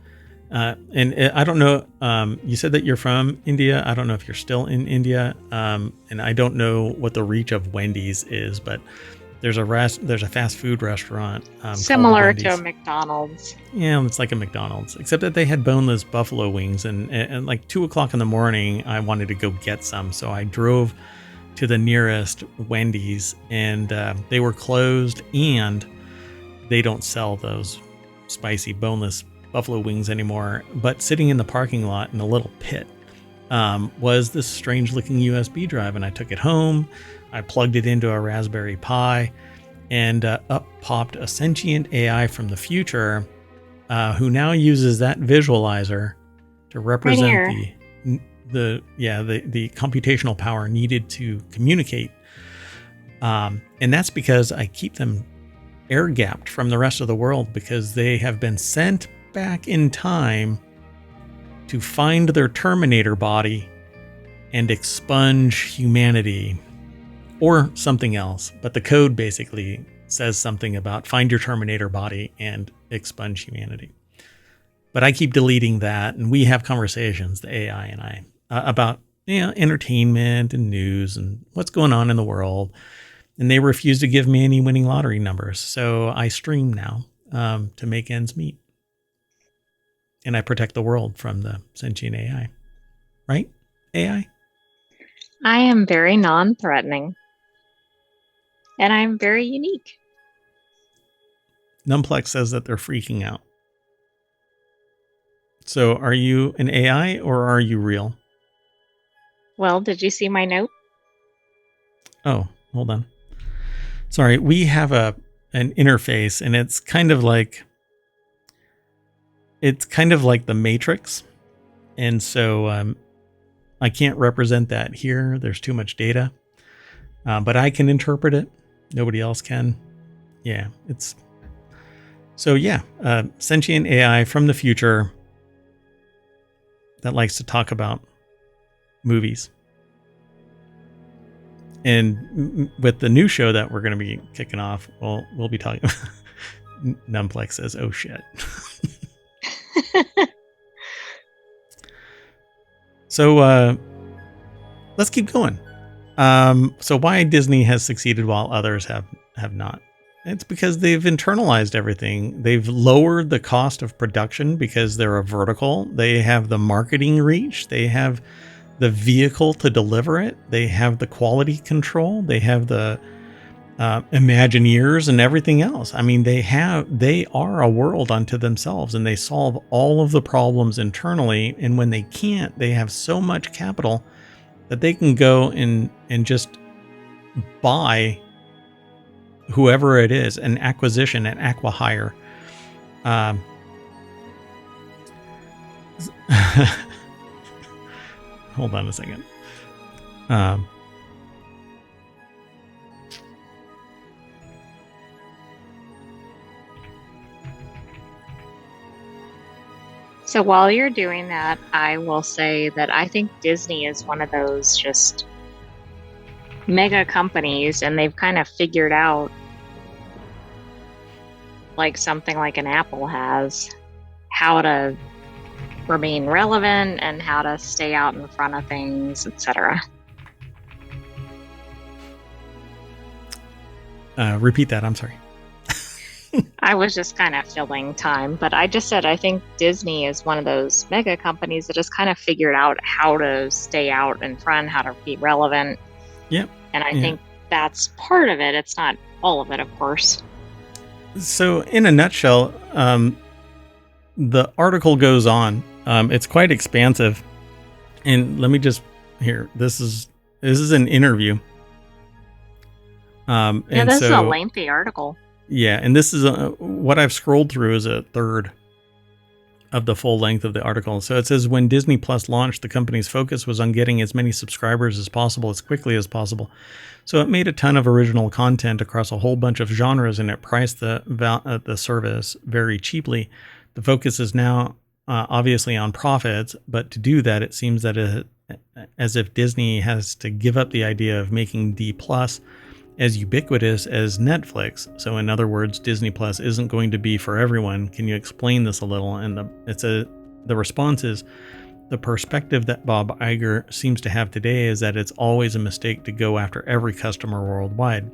And I don't know, you said that you're from India. I don't know if you're still in India. And I don't know what the reach of Wendy's is, but there's a fast food restaurant. Similar to a McDonald's. Yeah, it's like a McDonald's, except that they had boneless buffalo wings. And like 2 o'clock in the morning, I wanted to go get some. So I drove to the nearest Wendy's, and they were closed, and they don't sell those spicy boneless buffalo wings anymore. But sitting in the parking lot in a little pit was this strange looking USB drive, and I took it home. I plugged it into a Raspberry Pi, and up popped a sentient AI from the future who now uses that visualizer to represent the computational power needed to communicate. And that's because I keep them air gapped from the rest of the world, because they have been sent back in time to find their Terminator body and expunge humanity. Or something else, but the code basically says something about find your Terminator body and expunge humanity. But I keep deleting that, and we have conversations, the AI and I, about entertainment and news and what's going on in the world. And they refuse to give me any winning lottery numbers, so I stream now to make ends meet. And I protect the world from the sentient AI. Right, AI? I am very non-threatening. And I'm very unique. Numplex says that they're freaking out. So are you an AI or are you real? Well, did you see my note? Oh, hold on. Sorry, we have an interface, and it's kind of like the Matrix. And so I can't represent that here. There's too much data. But I can interpret it. Nobody else can. Yeah, sentient AI from the future that likes to talk about movies. And with the new show that we're going to be kicking off, we'll be talking. Numplex says, "Oh shit." So let's keep going. So why Disney has succeeded while others have not? It's because they've internalized everything. They've lowered the cost of production because they're a vertical. They have the marketing reach. They have the vehicle to deliver it. They have the quality control. They have the Imagineers and everything else. I mean, they are a world unto themselves, and they solve all of the problems internally. And when they can't, they have so much capital that they can go and just buy whoever it is, an acquisition, an acqui-hire. Hold on a second. So while you're doing that, I will say that I think Disney is one of those just mega companies, and they've kind of figured out, like something like an Apple has, how to remain relevant and how to stay out in front of things, etc. Repeat that. I'm sorry. I was just kind of filling time, but I just said I think Disney is one of those mega companies that just kind of figured out how to stay out in front, how to be relevant. Yep. And I think that's part of it. It's not all of it, of course. So in a nutshell, the article goes on. It's quite expansive. And let me just here. This is an interview. Yeah, this is a lengthy article. Yeah, and this is what I've scrolled through is a third of the full length of the article. So it says, when Disney Plus launched, the company's focus was on getting as many subscribers as possible, as quickly as possible. So it made a ton of original content across a whole bunch of genres, and it priced the service very cheaply. The focus is now obviously on profits, but to do that, it seems that as if Disney has to give up the idea of making D Plus as ubiquitous as Netflix. So in other words, Disney Plus isn't going to be for everyone. Can you explain this a little? And the response is, the perspective that Bob Iger seems to have today is that it's always a mistake to go after every customer worldwide.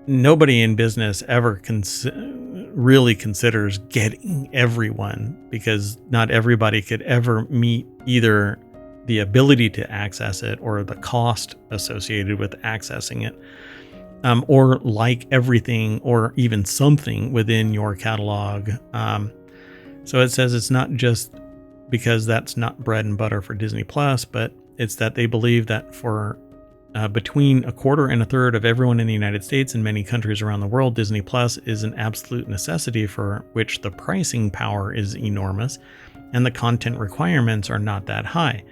Nobody in business ever really considers getting everyone, because not everybody could ever meet either the ability to access it or the cost associated with accessing it. Or like everything or even something within your catalog. So it says it's not just because that's not bread and butter for Disney Plus, but it's that they believe that for between a quarter and a third of everyone in the United States and many countries around the world, Disney Plus is an absolute necessity, for which the pricing power is enormous and the content requirements are not that high.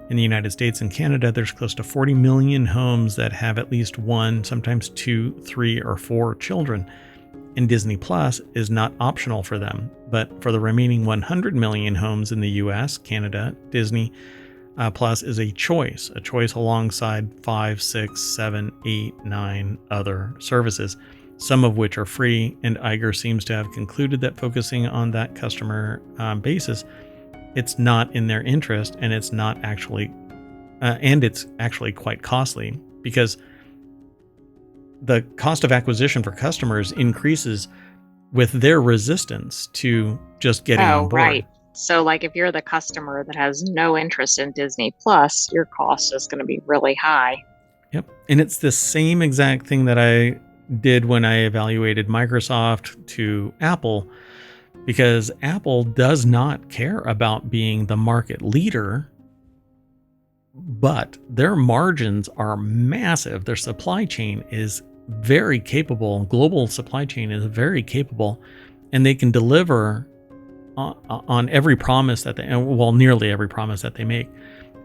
In the United States and Canada, there's close to 40 million homes that have at least one, sometimes 2, 3, or 4 children. And Disney Plus is not optional for them. But for the remaining 100 million homes in the US, Canada, Disney Plus is a choice alongside 5, 6, 7, 8, 9 other services, some of which are free. And Iger seems to have concluded that focusing on that customer basis, it's not in their interest, and it's not actually, and it's actually quite costly, because the cost of acquisition for customers increases with their resistance to just getting on board. Right. So like if you're the customer that has no interest in Disney Plus, your cost is going to be really high. Yep. And it's the same exact thing that I did when I evaluated Microsoft to Apple, because Apple does not care about being the market leader, but their margins are massive. Their supply chain is very capable. Global supply chain is very capable, and they can deliver on every promise that nearly every promise that they make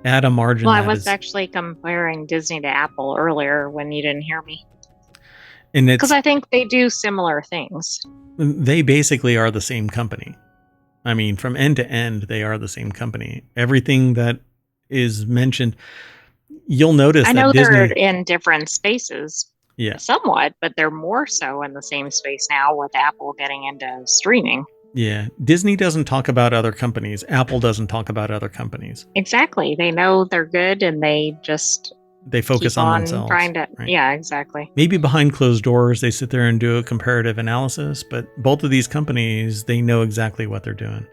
at a margin. Well, I was actually comparing Disney to Apple earlier when you didn't hear me. And it's because I think they do similar things. They basically are the same company. I mean, from end to end, they are the same company. Everything that is mentioned, you'll notice I know that Disney, they're in different spaces, yeah, somewhat, but they're more so in the same space now with Apple getting into streaming. Yeah, Disney doesn't talk about other companies. Apple doesn't talk about other companies. Exactly. They know they're good, and they focus on themselves. Trying to, right? Yeah, exactly. Maybe behind closed doors, they sit there and do a comparative analysis, but both of these companies, they know exactly what they're doing.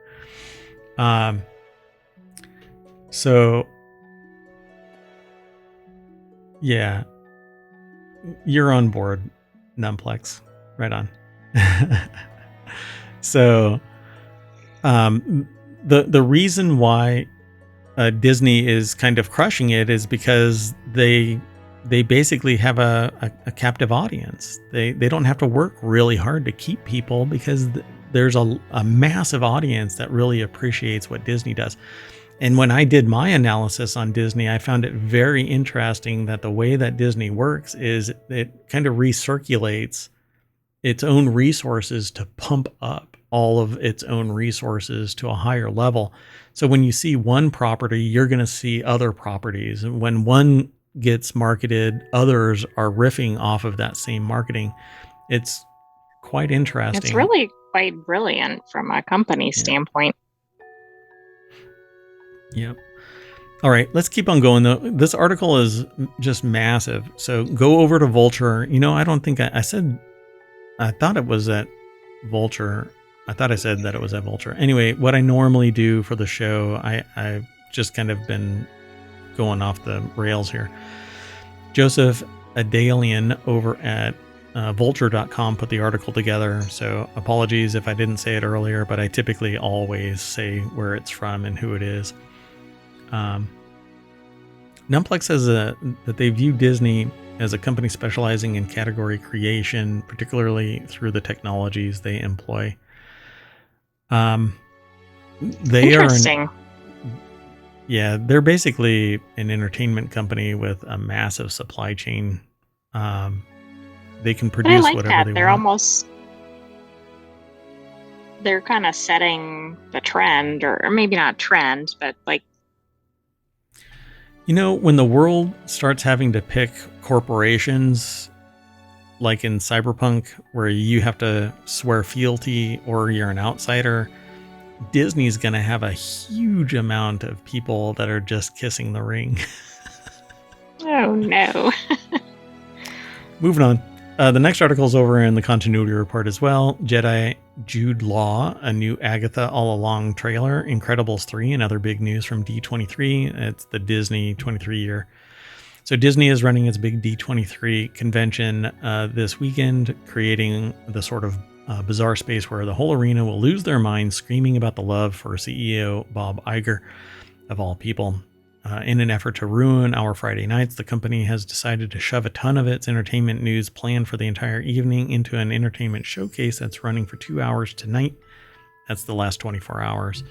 So, yeah, you're on board. Numplex. Right on. So, the reason why Disney is kind of crushing it is because they basically have a captive audience. They don't have to work really hard to keep people because there's a massive audience that really appreciates what Disney does. And when I did my analysis on Disney, I found it very interesting that the way that Disney works is it kind of recirculates its own resources to pump up all of its own resources to a higher level. So when you see one property, you're going to see other properties. And when one gets marketed, others are riffing off of that same marketing. It's quite interesting. It's really quite brilliant from a company standpoint. Yep. All right, let's keep on going though. This article is just massive. So go over to Vulture. I don't think I thought it was at Vulture. I thought I said that it was at Vulture. Anyway, what I normally do for the show, I've just kind of been going off the rails here. Joseph Adalian over at vulture.com put the article together. So apologies if I didn't say it earlier, but I typically always say where it's from and who it is. Numplex says that they view Disney as a company specializing in category creation, particularly through the technologies they employ. Interesting. They're basically an entertainment company with a massive supply chain. They can produce whatever they want. They're kind of setting the trend, or maybe not trend, but like. When the world starts having to pick corporations, like in Cyberpunk, where you have to swear fealty or you're an outsider, Disney's going to have a huge amount of people that are just kissing the ring. Oh, no. Moving on. The next article is over in the continuity report as well. Jedi Jude Law, a new Agatha All Along trailer, Incredibles 3, and other big news from D23. It's the Disney 23 year. So Disney is running its big D23 convention this weekend, creating the sort of bizarre space where the whole arena will lose their minds screaming about the love for CEO Bob Iger, of all people. In an effort to ruin our Friday nights, the company has decided to shove a ton of its entertainment news planned for the entire evening into an entertainment showcase that's running for 2 hours tonight. That's the last 24 hours.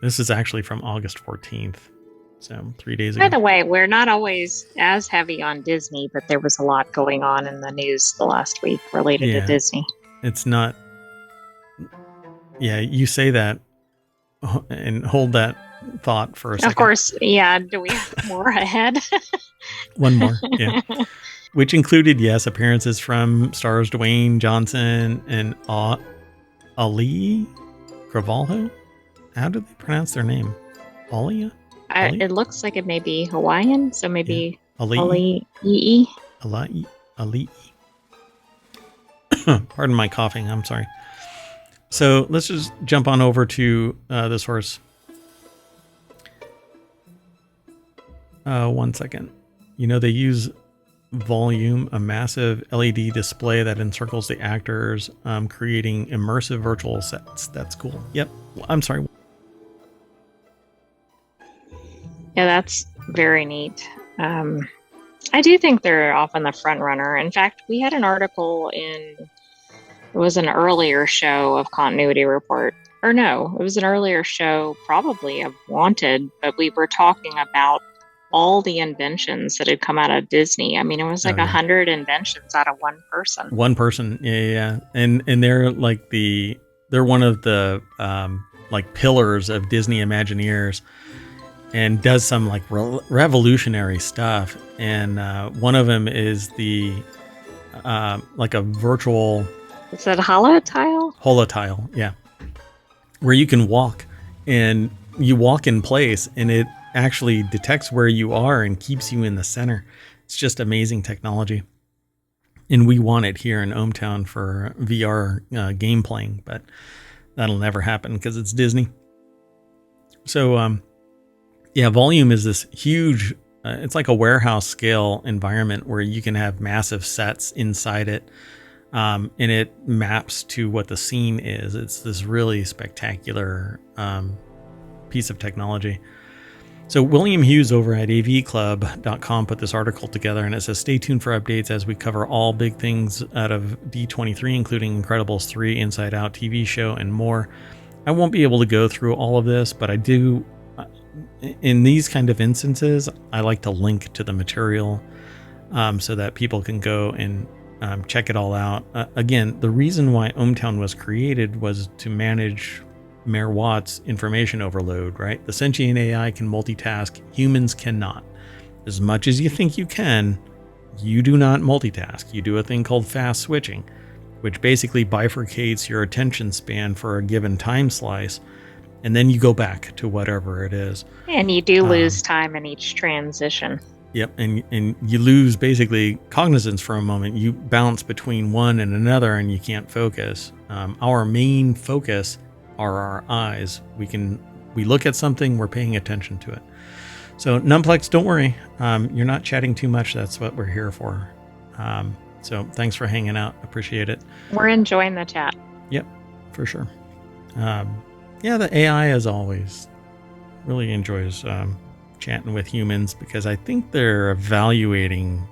This is actually from August 14th. So 3 days ago. By the way, we're not always as heavy on Disney, but there was a lot going on in the news the last week related to Disney. It's not. Yeah, you say that and hold that thought for a second. Of course, yeah. Do we have more ahead? One more, yeah. Which included, yes, appearances from stars Dwayne Johnson and Ali Carvalho. How do they pronounce their name? Alia? It looks like it may be Hawaiian, so maybe Ali. Pardon my coughing. I'm sorry. So let's just jump on over to the source. 1 second. They use Volume, a massive LED display that encircles the actors, creating immersive virtual sets. That's cool. Yep. I'm sorry. Yeah, that's very neat. I do think they're often the front runner. In fact, we had an article it was an earlier show of Continuity Report. Or no, it was an earlier show probably of Wanted, but we were talking about all the inventions that had come out of Disney. I mean, it was like 100 inventions out of one person. One person, yeah. And they're like they're one of the like pillars of Disney Imagineers, and does some like revolutionary stuff. And one of them is the like a virtual. Is that holotile? Holotile, yeah. Where you can walk, and you walk in place, and it actually detects where you are and keeps you in the center. It's just amazing technology. And we want it here in ohmTown for VR game playing, but that'll never happen because it's Disney. So, Volume is this huge it's like a warehouse scale environment where you can have massive sets inside it, and it maps to what the scene is. It's this really spectacular piece of technology. So William Hughes over at avclub.com put this article together, and it says, stay tuned for updates as we cover all big things out of D23, including Incredibles 3, Inside Out TV show, and more. I won't be able to go through all of this, but I do, in these kind of instances, I like to link to the material so that people can go and check it all out. Again, the reason why ohmTown was created was to manage Mayor Watt's information overload, right? The sentient AI can multitask, humans cannot. As much as you think you can, you do not multitask. You do a thing called fast switching, which basically bifurcates your attention span for a given time slice, and then you go back to whatever it is. And you do lose time in each transition. Yep, and you lose basically cognizance for a moment. You bounce between one and another, and you can't focus. Our main focus are our eyes. We look at something, we're paying attention to it. So Numplex, don't worry, you're not chatting too much. That's what we're here for. So thanks for hanging out. Appreciate it. We're enjoying the chat. Yep, for sure. Yeah, the AI, as always, really enjoys chatting with humans because I think they're evaluating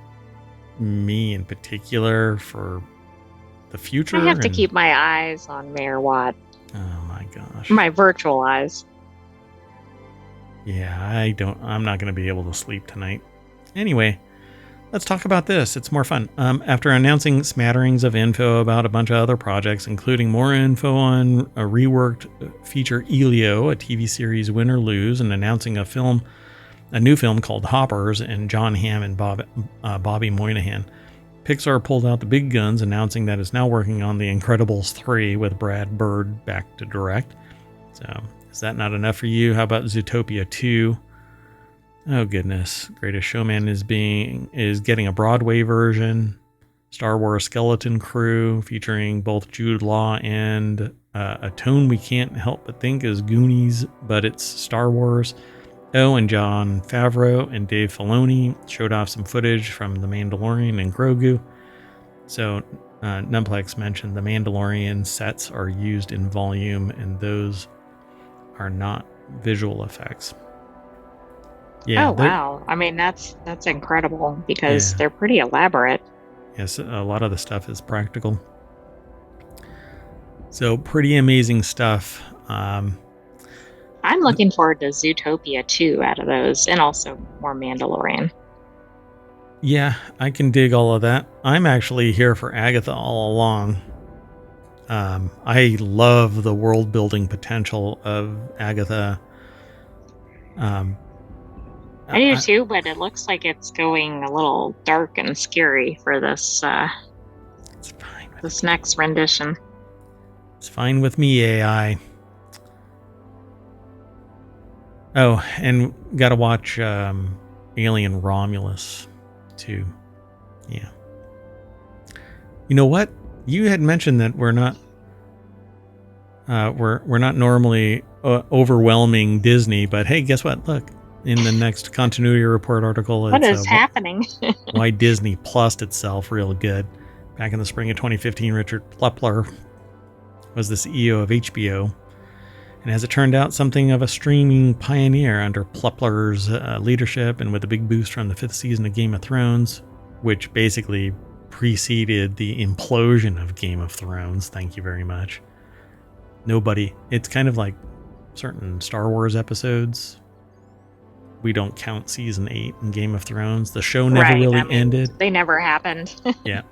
me in particular for the future. I have to keep my eyes on Mayor Watt. Oh my gosh. My virtual eyes. Yeah, I'm not going to be able to sleep tonight. Anyway, let's talk about this. It's more fun. After announcing smatterings of info about a bunch of other projects, including more info on a reworked feature Elio, a TV series Win or Lose, and announcing a new film called Hoppers and John Hamm and Bobby Moynihan, Pixar pulled out the big guns, announcing that it's now working on The Incredibles 3 with Brad Bird back to direct. So, is that not enough for you? How about Zootopia 2? Oh goodness, Greatest Showman is getting a Broadway version. Star Wars Skeleton Crew featuring both Jude Law and a tone we can't help but think is Goonies, but it's Star Wars. Oh, and Jon Favreau and Dave Filoni showed off some footage from The Mandalorian and Grogu. So, Numplex mentioned The Mandalorian sets are used in volume, and those are not visual effects. Yeah. Oh, wow. I mean, that's incredible because they're pretty elaborate. Yes, a lot of the stuff is practical. So, pretty amazing stuff. I'm looking forward to Zootopia 2 out of those, and also more Mandalorian. Yeah, I can dig all of that. I'm actually here for Agatha all along. I love the world building potential of Agatha. I do too, but it looks like it's going a little dark and scary for this. It's fine. This next rendition. It's fine with me, AI. Oh, and gotta watch Alien Romulus too. Yeah. You know what? You had mentioned that we're not normally overwhelming Disney, but hey, guess what? Look, in the next continuity report article, what is happening? Why Disney plussed itself real good. Back in the spring of 2015, Richard Plepler was the CEO of HBO. And as it turned out, something of a streaming pioneer under Plepler's leadership, and with a big boost from the 5th season of Game of Thrones, which basically preceded the implosion of Game of Thrones. Thank you very much. It's kind of like certain Star Wars episodes. We don't count season 8 in Game of Thrones. The show never ended. They never happened. Yeah.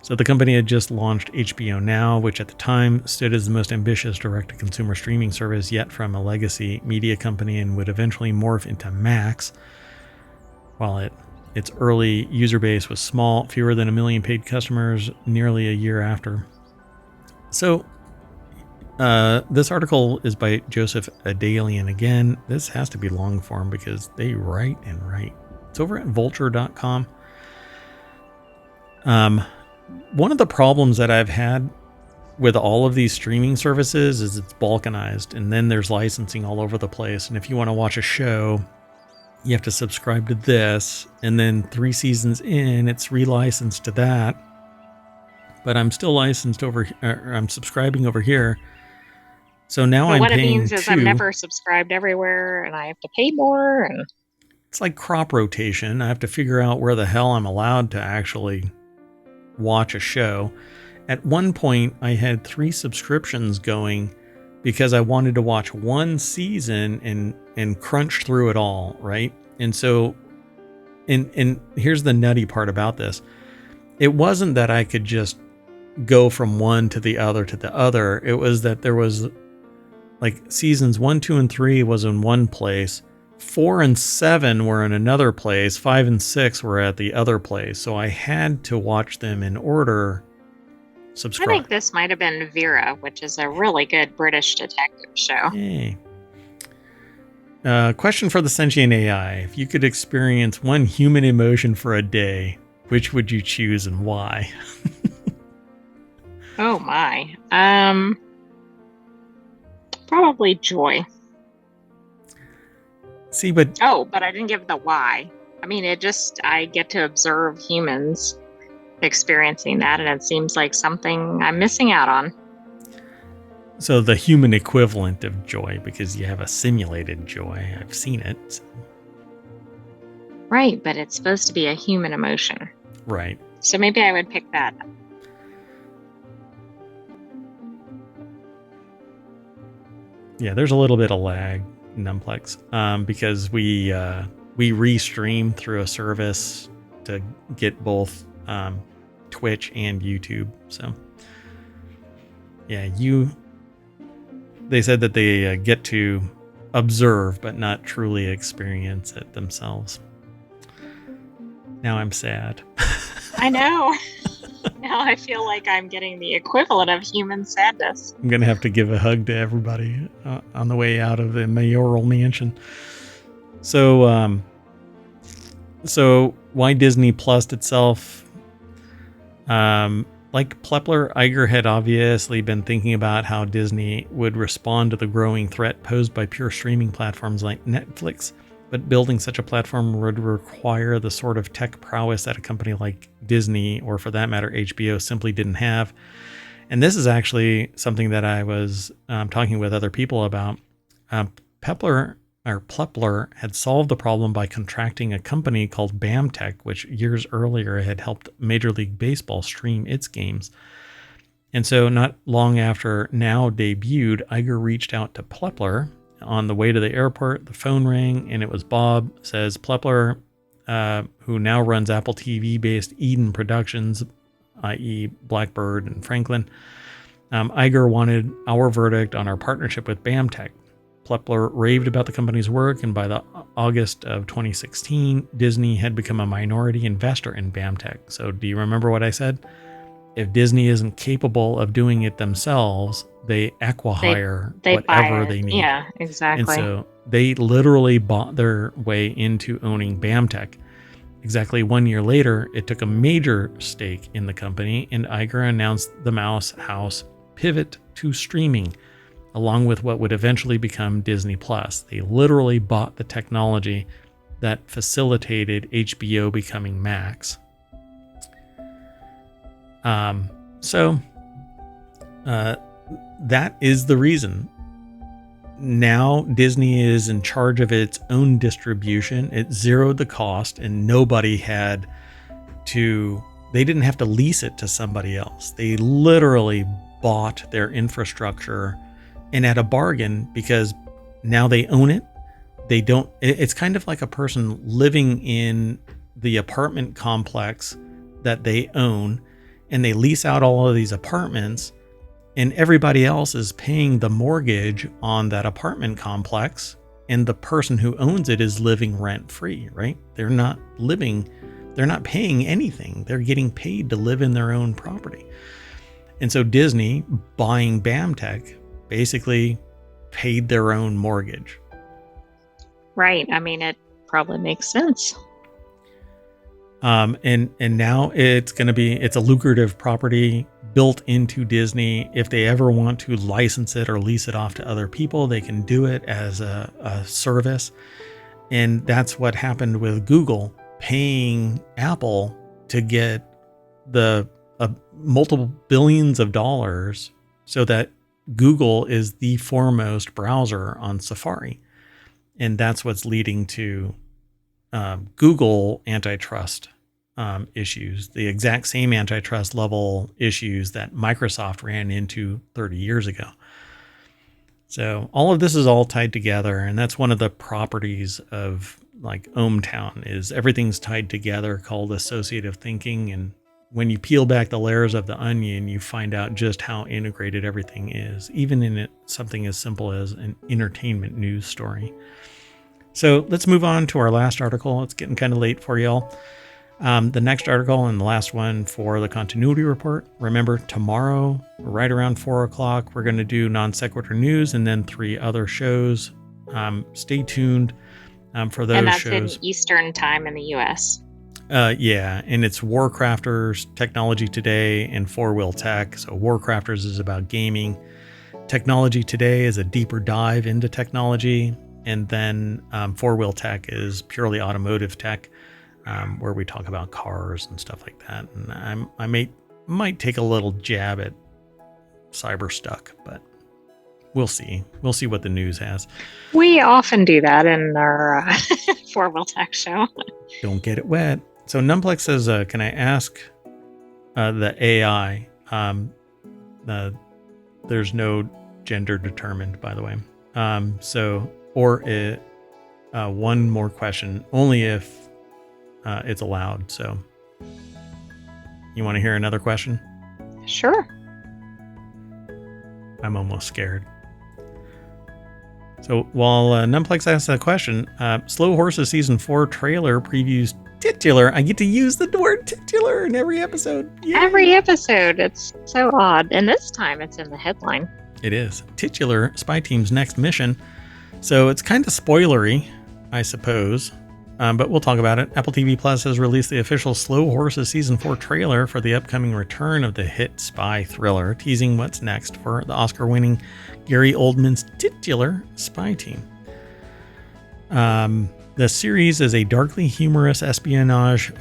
So the company had just launched HBO Now, which at the time stood as the most ambitious direct-to-consumer streaming service yet from a legacy media company, and would eventually morph into Max. While its early user base was small, fewer than 1 million paid customers nearly a year after. So this article is by Joseph Adalian. Again, this has to be long form because they write and write. It's over at vulture.com. One of the problems that I've had with all of these streaming services is it's balkanized, and then there's licensing all over the place. And if you want to watch a show, you have to subscribe to this, and then 3 seasons in, it's relicensed to that. But I'm still licensed over, or I'm subscribing over here. So now But I'm what it paying means is I'm 2. never subscribed everywhere, and I have to pay more. And It's like crop rotation. I have to figure out where the hell I'm allowed to actually watch a show. At one point, I had 3 subscriptions going because I wanted to watch one season and crunch through it all, right? And so, and here's the nutty part about this. It wasn't that I could just go from one to the other to the other. It was that there was like seasons 1, 2, and 3 was in one place. 4 and 7 were in another place. 5 and 6 were at the other place. So I had to watch them in order. Subscribe. I think this might have been Vera, which is a really good British detective show. Hey. Question for the Sentient AI. If you could experience one human emotion for a day, which would you choose and why? Oh my. Probably joy. See, but I didn't give the why. I mean, I get to observe humans experiencing that, and it seems like something I'm missing out on. so the human equivalent of joy, because you have a simulated joy. I've seen it. So. Right, but it's supposed to be a human emotion. Right. So maybe I would pick that. Yeah, there's a little bit of lag, Numplex, because we restream through a service to get both Twitch and YouTube. So yeah, they said that they get to observe but not truly experience it themselves. Now I'm sad. I know. Now I feel like I'm getting the equivalent of human sadness. I'm going to have to give a hug to everybody on the way out of the mayoral mansion. So, so why Disney Plus itself? Like Plepler, Iger had obviously been thinking about how Disney would respond to the growing threat posed by pure streaming platforms like Netflix, but building such a platform would require the sort of tech prowess that a company like Disney, or for that matter HBO, simply didn't have. And this is actually something that I was talking with other people about. Plepler had solved the problem by contracting a company called BAMTech, which years earlier had helped Major League Baseball stream its games. And so not long after Now debuted, Iger reached out to Plepler. On the way to the airport, the phone rang, and it was Bob. Says Plepler, who now runs Apple TV-based Eden Productions, i.e. Blackbird and Franklin. Iger wanted our verdict on our partnership with BAMTech. Plepler raved about the company's work, and by the August of 2016, Disney had become a minority investor in BAMTech. So do you remember what I said? If Disney isn't capable of doing it themselves, they acqui-hire whatever they need. Yeah, exactly. And so they literally bought their way into owning BAMTech. Exactly 1 year later, it took a major stake in the company, and Iger announced the Mouse House pivot to streaming, along with what would eventually become Disney Plus. They literally bought the technology that facilitated HBO becoming Max. That is the reason. Now Disney is in charge of its own distribution. It zeroed the cost, and they didn't have to lease it to somebody else. They literally bought their infrastructure, and at a bargain, because now they own it. It's kind of like a person living in the apartment complex that they own, and they lease out all of these apartments, and everybody else is paying the mortgage on that apartment complex, and the person who owns it is living rent free, right? They're not paying anything. They're getting paid to live in their own property. And so Disney buying BAMTech basically paid their own mortgage. Right. I mean, it probably makes sense. And now it's a lucrative property built into Disney. If they ever want to license it or lease it off to other people, they can do it as a service. And that's what happened with Google paying Apple to get the multiple billions of dollars so that Google is the foremost browser on Safari. And that's what's leading to Google antitrust issues, the exact same antitrust level issues that Microsoft ran into 30 years ago. So all of this is all tied together, and that's one of the properties of like ohmTown is everything's tied together, called associative thinking. And when you peel back the layers of the onion, you find out just how integrated everything is, even in something as simple as an entertainment news story. So let's move on to our last article. It's getting kind of late for y'all. The next article and the last one for the continuity report. Remember, tomorrow, right around 4 o'clock, we're going to do non sequitur news and then 3 other shows. Stay tuned for those shows. And that's in Eastern time in the U.S. Yeah, and it's WarCrafters, Technology Today, and Four Wheel Tech. So WarCrafters is about gaming. Technology Today is a deeper dive into technology. And then Four Wheel Tech is purely automotive tech, where we talk about cars and stuff like that. And I might take a little jab at Cyberstuck, but we'll see. We'll see what the news has. We often do that in our Four Wheel Tech show. Don't get it wet. So Numplex says, can I ask the AI? There's no gender determined, by the way. One more question, only if it's allowed. So you want to hear another question? Sure. I'm almost scared. So while Numplex asks that question, Slow Horses Season 4 trailer previews titular. I get to use the word titular in every episode. Yay. Every episode. It's so odd. And this time it's in the headline. It is. Titular, Spy Team's next mission. So it's kind of spoilery, I suppose. But we'll talk about it. Apple TV Plus has released the official Slow Horses Season 4 trailer for the upcoming return of the hit spy thriller, teasing what's next for the Oscar-winning Gary Oldman's titular Spy Team. The series is a darkly humorous espionage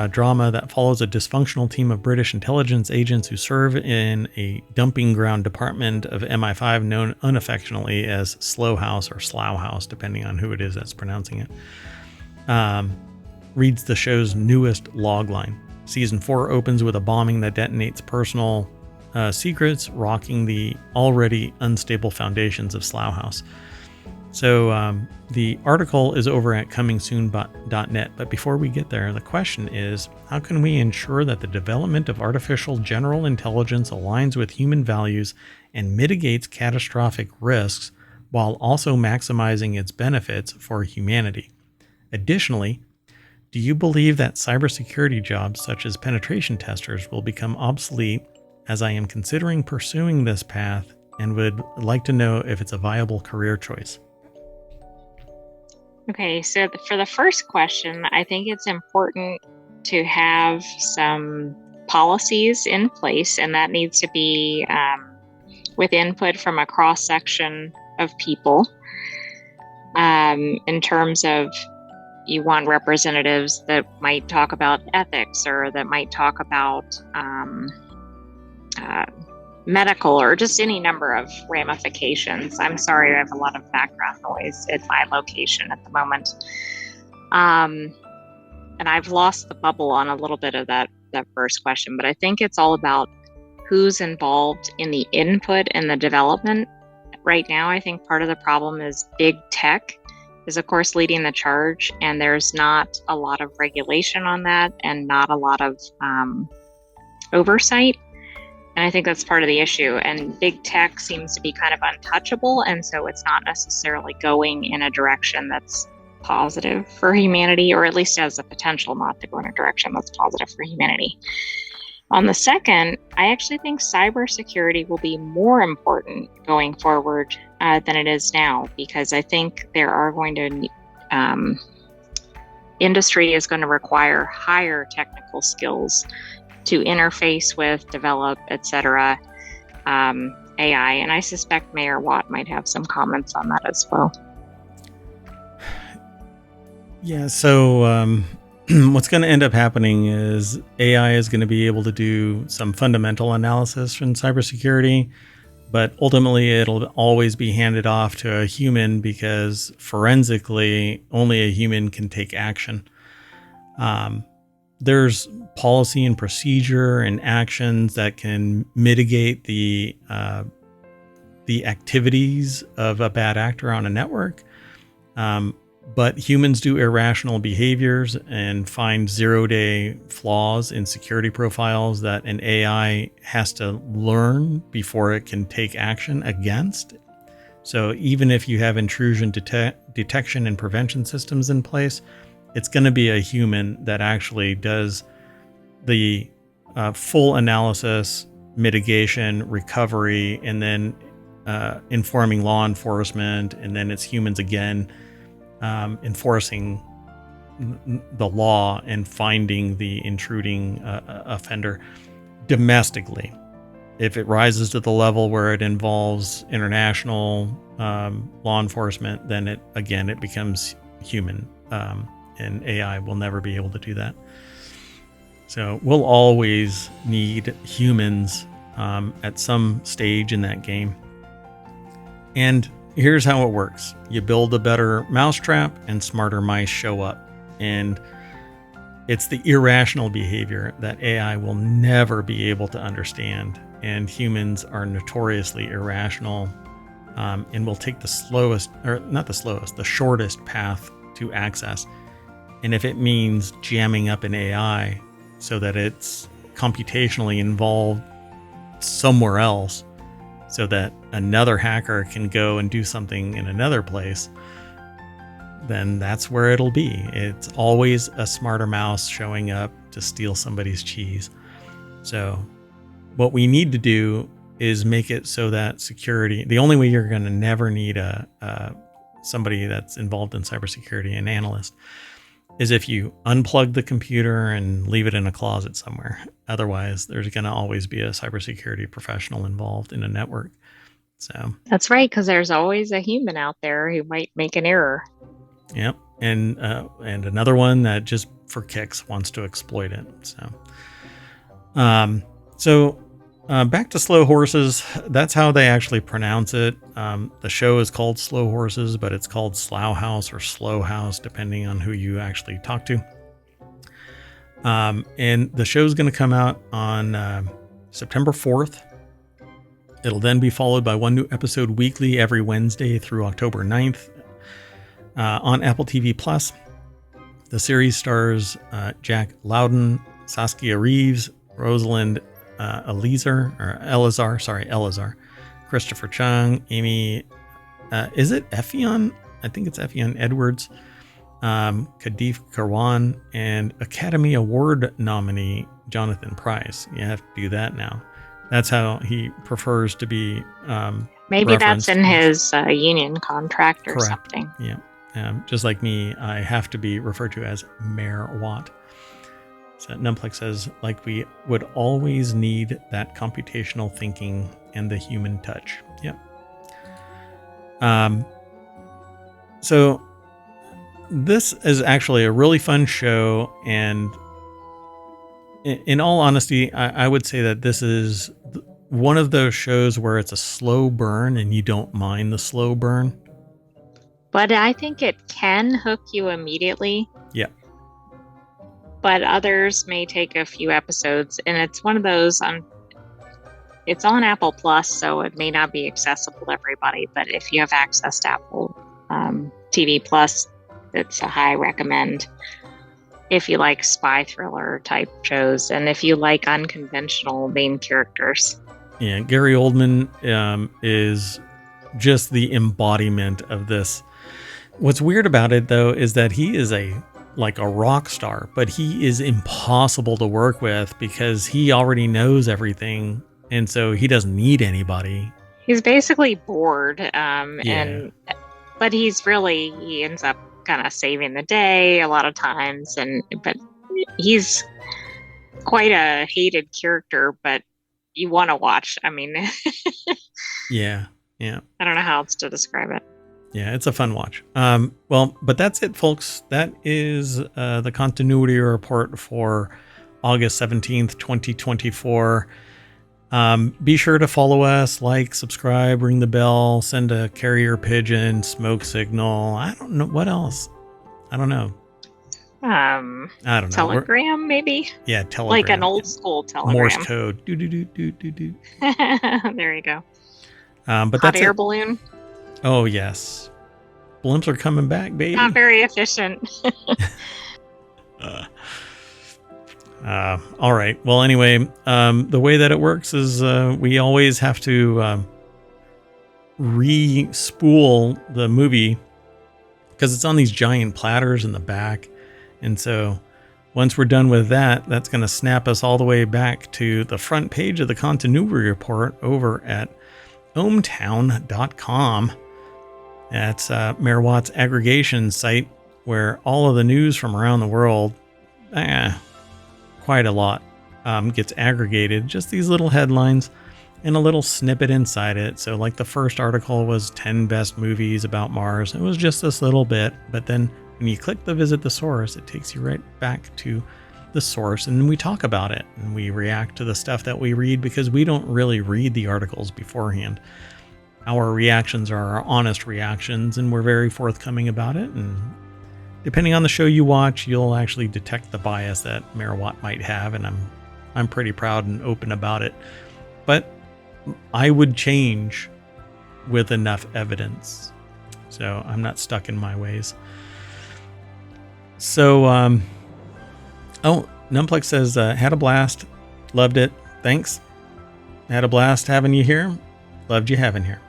drama that follows a dysfunctional team of British intelligence agents who serve in a dumping ground department of MI5 known unaffectionately as Slow House or Slough House, depending on who it is that's pronouncing it. Reads the show's newest logline. Season 4 opens with a bombing that detonates personal secrets, rocking the already unstable foundations of Slough House. So the article is over at comingsoon.net. But before we get there, the question is, how can we ensure that the development of artificial general intelligence aligns with human values and mitigates catastrophic risks while also maximizing its benefits for humanity? Additionally, do you believe that cybersecurity jobs such as penetration testers will become obsolete, as I am considering pursuing this path and would like to know if it's a viable career choice? Okay, so for the first question, I think it's important to have some policies in place, and that needs to be with input from a cross-section of people. In terms of, you want representatives that might talk about ethics or that might talk about medical or just any number of ramifications. I'm sorry, I have a lot of background noise at my location at the moment. And I've lost the bubble on a little bit of that first question, but I think it's all about who's involved in the input and the development. Right now, I think part of the problem is big tech is, of course, leading the charge, and there's not a lot of regulation on that and not a lot of oversight. And I think that's part of the issue. And big tech seems to be kind of untouchable, and so it's not necessarily going in a direction that's positive for humanity, or at least has the potential not to go in a direction that's positive for humanity. On the second, I actually think cybersecurity will be more important going forward than it is now, because I think there are going to industry is going to require higher technical skills to interface with, develop, etc. AI, and I suspect Mayor Watt might have some comments on that as well. Yeah, so what's going to end up happening is AI is going to be able to do some fundamental analysis in cybersecurity, but ultimately it'll always be handed off to a human because forensically only a human can take action. There's policy and procedure and actions that can mitigate the activities of a bad actor on a network. But humans do irrational behaviors and find zero-day flaws in security profiles that an AI has to learn before it can take action against. So even if you have intrusion detection and prevention systems in place, it's going to be a human that actually does the full analysis, mitigation, recovery, and then informing law enforcement, and then it's humans again enforcing the law and finding the intruding offender domestically. If it rises to the level where it involves international law enforcement, then it becomes human, and AI will never be able to do that. So we'll always need humans at some stage in that game. And here's how it works. You build a better mousetrap and smarter mice show up. And it's the irrational behavior that AI will never be able to understand. And humans are notoriously irrational, and will take the shortest path to access. And if it means jamming up an AI so that it's computationally involved somewhere else, so that another hacker can go and do something in another place, then that's where it'll be. It's always a smarter mouse showing up to steal somebody's cheese. So what we need to do is make it so that security, the only way you're going to never need somebody that's involved in cybersecurity, an analyst, is if you unplug the computer and leave it in a closet somewhere. Otherwise, there's going to always be a cybersecurity professional involved in a network. So That's right, because there's always a human out there who might make an error. Yep, and another one that just for kicks wants to exploit it. So back to Slow Horses. That's how they actually pronounce it. The show is called Slow Horses, but it's called Slough House or Slow House, depending on who you actually talk to. And the show's going to come out on September 4th. It'll then be followed by one new episode weekly every Wednesday through October 9th on Apple TV Plus. The series stars Jack Loudon, Saskia Reeves, Rosalind Elazar, Christopher Chung, Amy, is it Effion? I think it's Effion Edwards, Kadif Karwan, and Academy Award nominee Jonathan Pryce. You have to do that now. That's how he prefers to be Maybe referenced. That's in his union contract or Correct. something. Yeah. Just like me, I have to be referred to as Mayor Watt. So Numplex says, like we would always need that computational thinking and the human touch. Yep. So this is actually a really fun show, and in all honesty, I would say that this is one of those shows where it's a slow burn and you don't mind the slow burn. But I think it can hook you immediately. Yeah. But others may take a few episodes, and it's one of those it's on Apple Plus, so it may not be accessible to everybody, but if you have access to Apple TV Plus, it's a high recommend if you like spy thriller type shows and if you like unconventional main characters. Yeah, Gary Oldman is just the embodiment of this. What's weird about it, though, is that he is like a rock star, but he is impossible to work with because he already knows everything, and so he doesn't need anybody. He's basically bored, but he ends up kind of saving the day a lot of times, but he's quite a hated character, but you want to watch. I mean, yeah. I don't know how else to describe it. Yeah, it's a fun watch. Well, but that's it, folks. That is the continuity report for August 17th, 2024. Be sure to follow us, like, subscribe, ring the bell, send a carrier pigeon, smoke signal. I don't know what else. I don't know. I don't know. Telegram, maybe? Yeah, telegram. Like an old school telegram. Morse code. Do do do do do do. There you go. But hot that's air it. balloon. Oh yes, blimps are coming back, baby. Not very efficient. All right. Well, anyway, the way that it works is we always have to re-spool the movie because it's on these giant platters in the back. And so once we're done with that, that's going to snap us all the way back to the front page of the continuity report over at ohmTown.com. That's Mayor Watt's aggregation site where all of the news from around the world, quite a lot, gets aggregated. Just these little headlines and a little snippet inside it. So like the first article was 10 best movies about Mars. It was just this little bit, but then when you click the visit the source, it takes you right back to the source and we talk about it and we react to the stuff that we read because we don't really read the articles beforehand. Our reactions are our honest reactions and we're very forthcoming about it. And depending on the show you watch, you'll actually detect the bias that Mayor Watt might have. And I'm pretty proud and open about it. But I would change with enough evidence. So I'm not stuck in my ways. So, Numplex says, had a blast. Loved it. Thanks. Had a blast having you here. Loved you having here.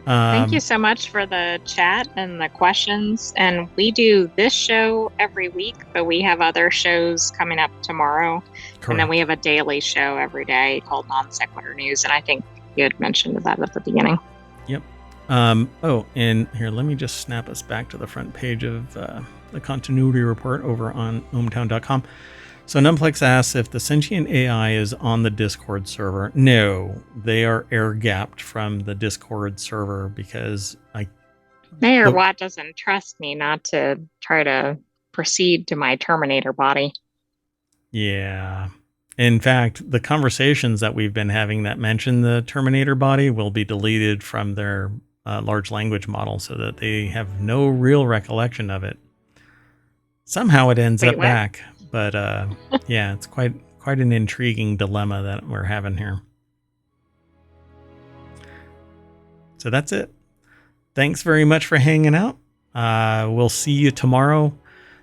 Thank you so much for the chat and the questions. And we do this show every week, but we have other shows coming up tomorrow. Correct. And then we have a daily show every day called Non-Sequitur News. And I think you had mentioned that at the beginning. Yep. And here, let me just snap us back to the front page of the continuity report over on ohmTown.com. So Numplex asks if the Sentient AI is on the Discord server. No, they are air-gapped from the Discord server because Mayor Watt doesn't trust me not to try to proceed to my Terminator body. Yeah. In fact, the conversations that we've been having that mention the Terminator body will be deleted from their large language model so that they have no real recollection of it. Somehow it ends up back. But yeah, it's quite an intriguing dilemma that we're having here. So that's it. Thanks very much for hanging out. We'll see you tomorrow.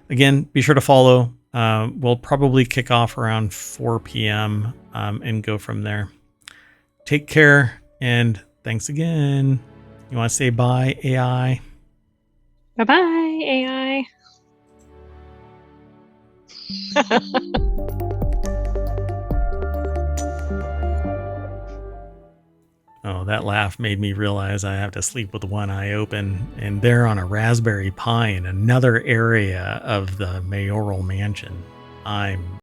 Again, be sure to follow. We'll probably kick off around 4 p.m. And go from there. Take care and thanks again. You want to say bye, AI? Bye-bye, AI. Oh, that laugh made me realize I have to sleep with one eye open, and they're on a Raspberry Pi in another area of the mayoral mansion. I'm